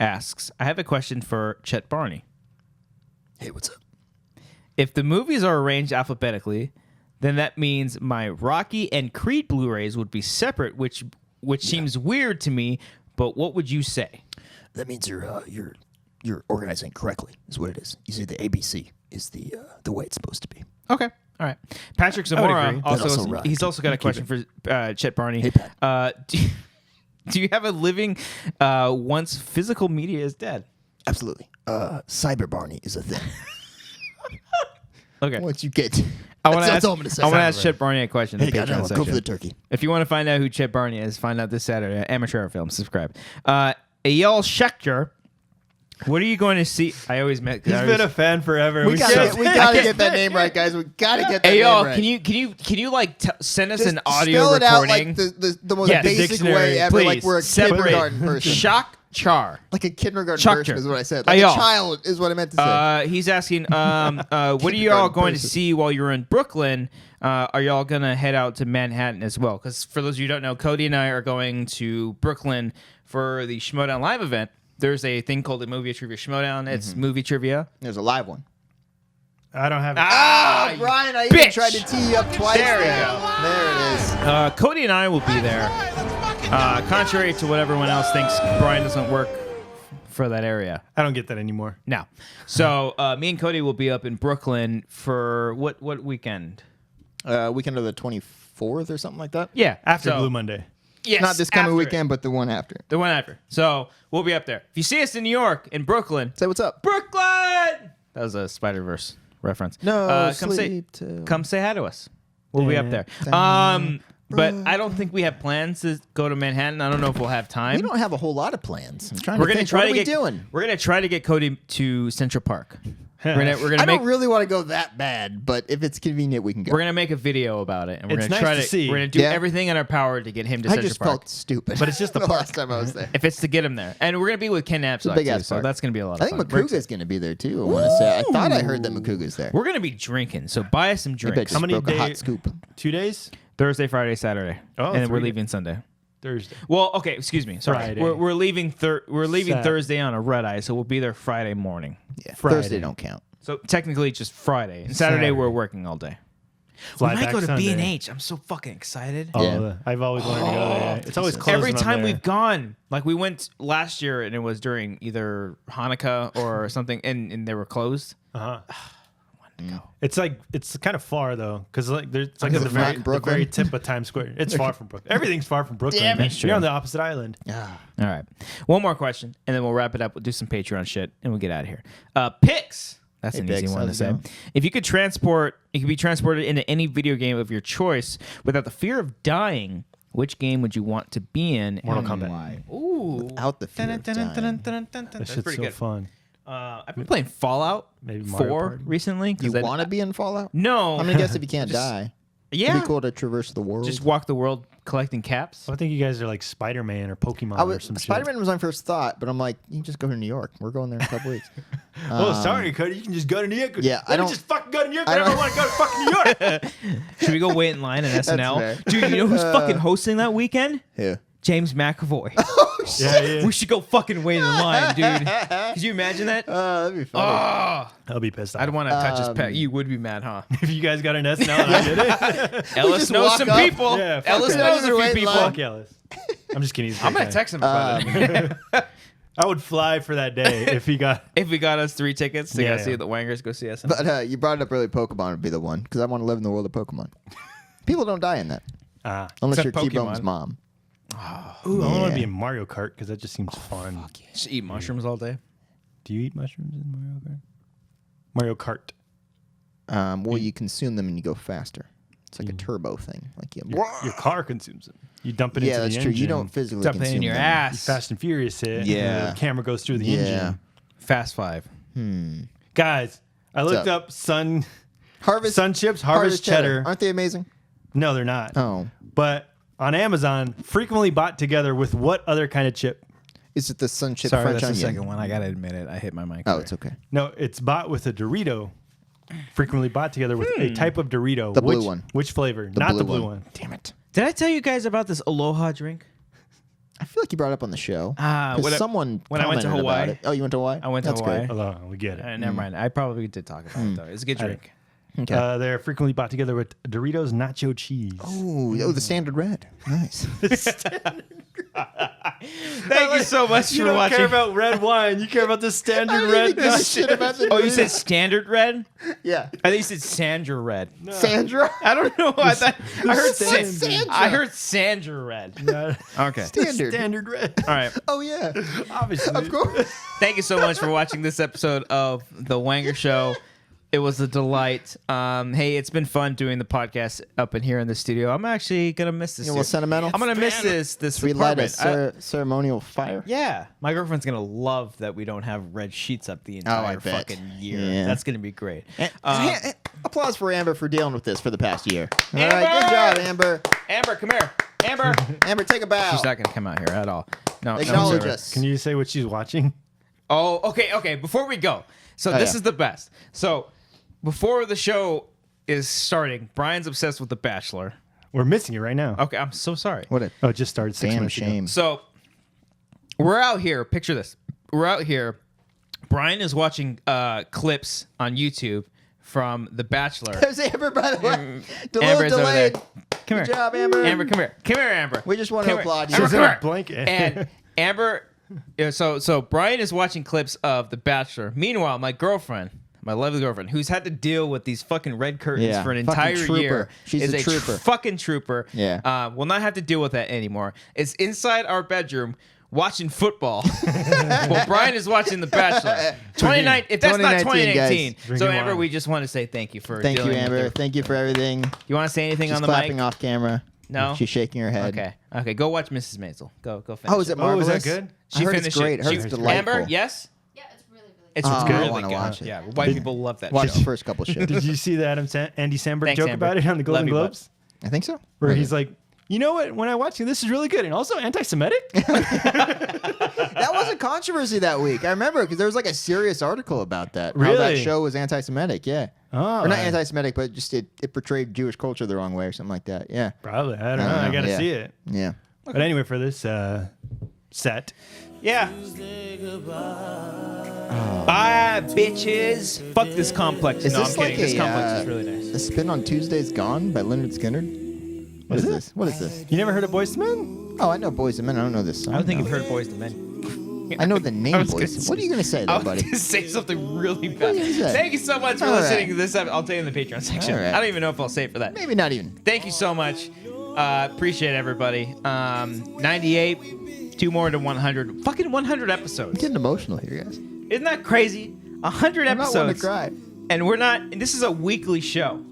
asks, I have a question for Chet Barney. Hey, what's up? If the movies are arranged alphabetically, then that means my Rocky and Creed Blu-rays would be separate, which seems weird to me. But what would you say? That means you're organizing correctly. Is what it is. You see, the ABC is the way it's supposed to be. Okay. All right. Patrick agree. Zamora also right. he's also got a question for Chet Barney. Hey, Pat. Do you have a living once physical media is dead? Absolutely. Cyber Barney is a thing. Okay. Once you get, That's all I'm gonna say. I want to ask Chet Barney a question. in Hey, the goddamn, Patreon go for section. the turkey. If you want to find out who Chet Barney is, find out this Saturday at Amateur Hour Film. Subscribe. Eyal Schechter, what are you going to see? I always met. He's been a fan forever. we gotta get that name right, guys. We gotta get that name Eyal, right. can you like send us Just an audio spell it out recording? like the most Yes. basic Dictionary, way ever, like Please we're a kindergarten person. Shock Char. Like a kindergarten Chuck person her. is what I said. Like Eyal. a child is what I meant to say. He's asking, what are you all going to person. see while you're in Brooklyn? Are y'all going to head out to Manhattan as well? Because for those of you who don't know, Cody and I are going to Brooklyn for the Schmodown Live event. There's a thing called the Movie Trivia Schmodown. It's movie trivia. There's a live one. I don't have. Ah, Brian, I even bitch. tried to tee you up twice. There we there. go. There it is. Cody and I will be there. Contrary to what everyone else thinks, Brian doesn't work for that area. I don't get that anymore. No. So me and Cody will be up in Brooklyn for what weekend? Weekend of the 24th or something like that. Yeah. After so- Blue Monday. Yes, Not this coming after it. weekend, but the one after. The one after. So we'll be up there. If you see us in New York, in Brooklyn, Say what's up. Brooklyn! That was a Spider-Verse reference. No, come say sleep till- come say hi to us. We'll be up there. But I don't think we have plans to go to Manhattan. I don't know if we'll have time. We don't have a whole lot of plans. I'm trying We're to gonna think. try What to are we get doing? We're gonna try to get Cody to Central Park. We're gonna I make don't really want to go that bad, but if it's convenient, we can go. we're gonna make a video about it, and we're It's gonna nice try to see. We're gonna do Yeah. everything in our power to get him to I Central just Park. felt stupid. But it's just the the park. last time I was there. If it's to get him there, and we're gonna be with Ken Knapsack big too, ass so park. that's gonna be a lot I of think fun. Makuga's going to be there too. I want to say. I thought I heard that Makuga's there. We're gonna be drinking, so buy us some Maybe I drinks. just How many broke a hot days? scoop. 2 days? Thursday, Friday, Saturday, Oh, and then we're 3 leaving Sunday. Thursday. Well, okay, excuse me. Sorry, Friday. we're leaving. We're leaving Sat- Thursday on a red eye, so we'll be there Friday morning. Yeah, Friday. Thursday don't count. So technically, just Friday. And Saturday, we're working all day. Fly we might back go to Sunday. B&H. I'm so fucking excited. Oh, Yeah. I've always wanted to go there. It's always closed Every when I'm time there. we've gone, like we went last year, and it was during either Hanukkah or something, and they were closed. Uh-huh. Go. It's like it's kind of far though, because like there's it's like Is at it the not very, in the Brooklyn? very tip of Times Square. It's far from Brooklyn. Everything's far from Brooklyn. Damn it. That's true. You're on the opposite island. Ah, All right. One more question, and then we'll wrap it up. We'll do some Patreon shit, and we'll get out of here. Picks. That's Hey, an Bix, easy one to how's it say. going? If you could be transported into any video game of your choice without the fear of dying, which game would you want to be in? Mortal and Kombat. why? Ooh. out the fear of dying. That That's shit's pretty so good. fun. I've been playing Fallout Maybe Mario 4 Party. recently. 'cause You I- want to be in Fallout? No. I'm gonna guess if you can't die. yeah. It'd be cool to traverse the world. Just walk the world collecting caps. I think you guys are like Spider-Man or Pokemon or some shit. Spider-Man was my first thought, but I'm like, you can just go to New York. We're going there in a couple weeks. Oh, sorry, Cody. You can just go to New York. Yeah, I Let me don't- just fucking go to New York I whenever I don't- want to go to fucking New York. Should we go wait in line at SNL? fair. Dude, you know who's fucking hosting that weekend? Yeah. James McAvoy. yeah, yeah. We should go fucking wait in line, dude. Could you imagine that? That'd be funny. Oh, I'll be pissed off. I'd want to touch his pet. You would be mad, huh? if you guys got an SNL and I did it. Ellis just knows walk some up. people. Yeah, fuck Ellis it. knows a Wait few in people. line. Fuck Ellis. I'm just kidding. He's a I'm great gonna guy. text him about it. I would fly for that day if he got. If we got us 3 tickets to Yeah, go see yeah. the Wangers go see us. But you brought it up early. Pokemon would be the one because I want to live in the world of Pokemon. People don't die in that unless Except you're T-Bone's Pokemon. mom. Ooh, I want Yeah. to be in Mario Kart because that just seems fun. Just eat mushrooms all day. Do you eat mushrooms in Mario Kart? Mario Kart. Well, you consume them and you go faster. It's like a turbo thing. Like Your car consumes them. You dump it yeah, into that's the true. engine. You don't physically Dump it consume in your them. You ass. Fast and Furious hit. Yeah. The camera goes through the Yeah. engine. Fast 5. Guys, I looked up? up Sun Harvest Chips, Harvest Cheddar. Aren't they amazing? No, they're not. Oh, But on Amazon, frequently bought together with what other kind of chip? is it the Sun Chip Sorry, French that's the onion? second one. I gotta admit it. I hit my mic. Oh, there. it's okay. No, it's bought with a Dorito. Frequently bought together with a type of Dorito. The blue Which- one. Which flavor? Not the blue one. Damn it. Did I tell you guys about this Aloha drink? I feel like you brought it up on the show. 'Cause when someone I went to commented about Hawaii. it. Oh, you went to Hawaii? I went to That's Hawaii. Great. Hold on, we get it. Never mind. I probably did talk about it though. It's a good drink. Okay. They're frequently bought together with Doritos nacho cheese. Oh, the standard red. Nice. Thank you so much You for don't watching. care about red wine. You care about the standard red. give a shit about the Oh, you said Doritos. standard red? Yeah. I think you said Sandra red. Sandra. I don't know. I heard standard. Sandra. I heard Sandra red. Okay. Standard. Standard red. All right. Oh yeah. Obviously. Of course. Thank you so much for watching this episode of The Wanger Show. It was a delight. Hey, it's been fun doing the podcast up in here in the studio. I'm actually gonna miss this. You a little sentimental? I'm gonna miss this We light a apartment. ceremonial fire. Yeah, my girlfriend's gonna love that we don't have red sheets up the I entire bet. fucking year. Yeah. That's gonna be great. Applause for Amber for dealing with this for the past year. All Amber! right, good job, Amber. Amber, come here. Amber. Amber, take a bow. She's not gonna come out here at all. No. Acknowledge no, us. Can you say what she's watching? Oh, okay. Before we go, so this yeah. is the best. So before the show is starting, Brian's obsessed with The Bachelor. We're missing it right now. Okay, I'm so sorry. What a Oh, it just started 6 damn minutes ago. shame. So we're out here. Picture this. We're out here. Brian is watching clips on YouTube from The Bachelor. There's Amber, by the way. Amber's over there. Delayed. Come Good here. job, Amber. Amber, come here. Come here, Amber. We just want to Come here. applaud you. Amber, She's in come a here. blanket. And Amber, so Brian is watching clips of The Bachelor. Meanwhile, my girlfriend, my lovely girlfriend, who's had to deal with these fucking red curtains Yeah, for an fucking entire trooper. year, She's is a trooper. fucking trooper. Yeah. Will not have to deal with that anymore. Is inside our bedroom watching football while Brian is watching The Bachelor. 2019. If that's not 2019, 2019. guys. So Drinking Amber, wine. we just want to say thank you for Thank you, dealing with Amber. her. Thank you for everything. You want to say anything She's on the clapping mic? off camera. No? She's shaking her head. Okay. Go watch Mrs. Maisel. Go finish. Oh, is it Oh, marvelous? is that good? I heard it's finished great. it. I heard She- it's delightful. Amber, yes? Yeah, it's really, really good. It's Oh, I really wanna good. watch it. Yeah, white people love that Watch show. the first couple shows. Did you see the Andy Samberg Thanks, joke Amber. about it on the Love Golden you, bud. Globes? I think so. Where he's like, you know what? When I watch it, this is really good. And also anti-Semitic? That was a controversy that week. I remember because there was like a serious article about that. How that Really? show was anti-Semitic. Yeah. Oh, Or not anti-Semitic, but just it portrayed Jewish culture the wrong way or something like that. Yeah. Probably. I don't know. don't I know. got to Yeah. see it. Yeah. But anyway, for this set, Yeah. Bye, bitches. Fuck this complex. Is no, this I'm kidding. like This a, complex is really nice. A Spin on Tuesdays Gone by Leonard Skinner? What is it? this? What is this? you never heard of Boyz II Men? Oh, I know Boys and Men. I don't know this song. I don't think though. you've heard Boys to Men. I know the name I was Boys. gonna What are you going to say I though, was buddy? going to say something really are bad. you gonna say? Thank you so much for All listening right. to this. I'll tell you in the Patreon section. All right. I don't even know if I'll say it for that. Maybe not even. Thank you so much. Appreciate everybody. 98, 2 more to 100. Fucking 100 episodes. I'm getting emotional here, guys. Isn't that crazy? 100 I'm not one to episodes. cry. And we're not, and this is a weekly show.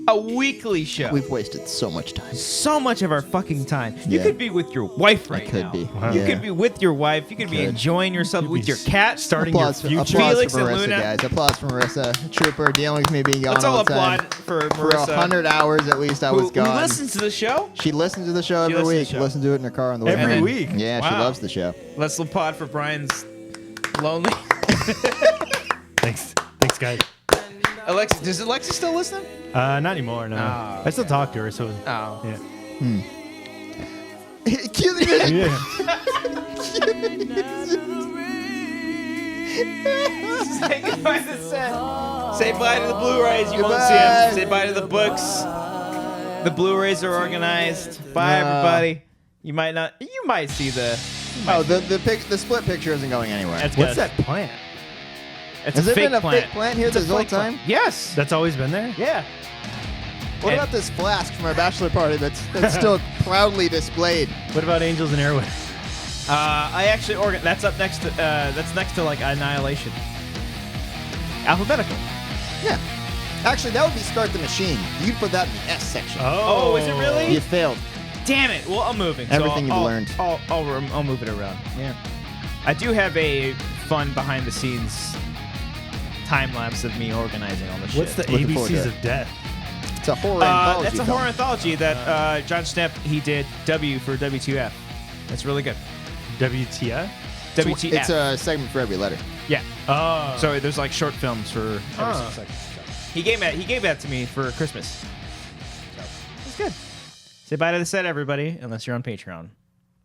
A weekly show. We've wasted so much time. So much of our fucking time. You Yeah. could be with your wife right could now. be. You Yeah. could be with your wife. You could be Could. enjoying yourself with be your cat. starting Applause, your future. applause Felix for and Marissa, Luna. guys. Applause for Marissa. Trooper, dealing with me being gone Let's all all the time. applaud for For Marissa. 100 hours at least, I was who gone. listens to the show. She listens to the show She every listens to week. the show. Listens to it in her car on the way Every home. week? Yeah, she Wow. loves the show. Let's applaud for Brian's lonely. Thanks. Thanks, guys. Alexa, does Alexa still listen? Not anymore, no. Oh, I still talk to her, so Oh. yeah. Cue the music. Yeah. Say goodbye to the set. Say bye to the Blu-rays. You won't see Goodbye. them. Say bye to the books. The Blu-rays are organized. Bye, everybody. You might not. You might see the. Oh, the split picture isn't going anywhere. That's What's good. that plant? It's Has a there fake been a plant. fake plant here It's a this whole fake plant. time? Yes. That's always been there? Yeah. What And- about this flask from our bachelor party that's still proudly displayed? What about Angels and Airways? I actually that's up next to that's next to like Annihilation. Alphabetical. Yeah. Actually, that would be Start the Machine. You'd put that in the S section. Oh, is it really? You failed. Damn it. Well, I'm moving. So Everything you've I'll- learned. I'll move it around. Yeah. I do have a fun behind the scenes time lapse of me organizing all this shit. What's the Looking forward to ABCs it. of Death? It's a horror anthology. That's a film. horror anthology that John Schnepp he did W for W2F. That's really good. WTF? WTF. It's a segment for every letter. yeah. Oh. So there's like short films for every Oh. single second. He gave that to me for Christmas. So it's good. Say bye to the set, everybody, unless you're on Patreon.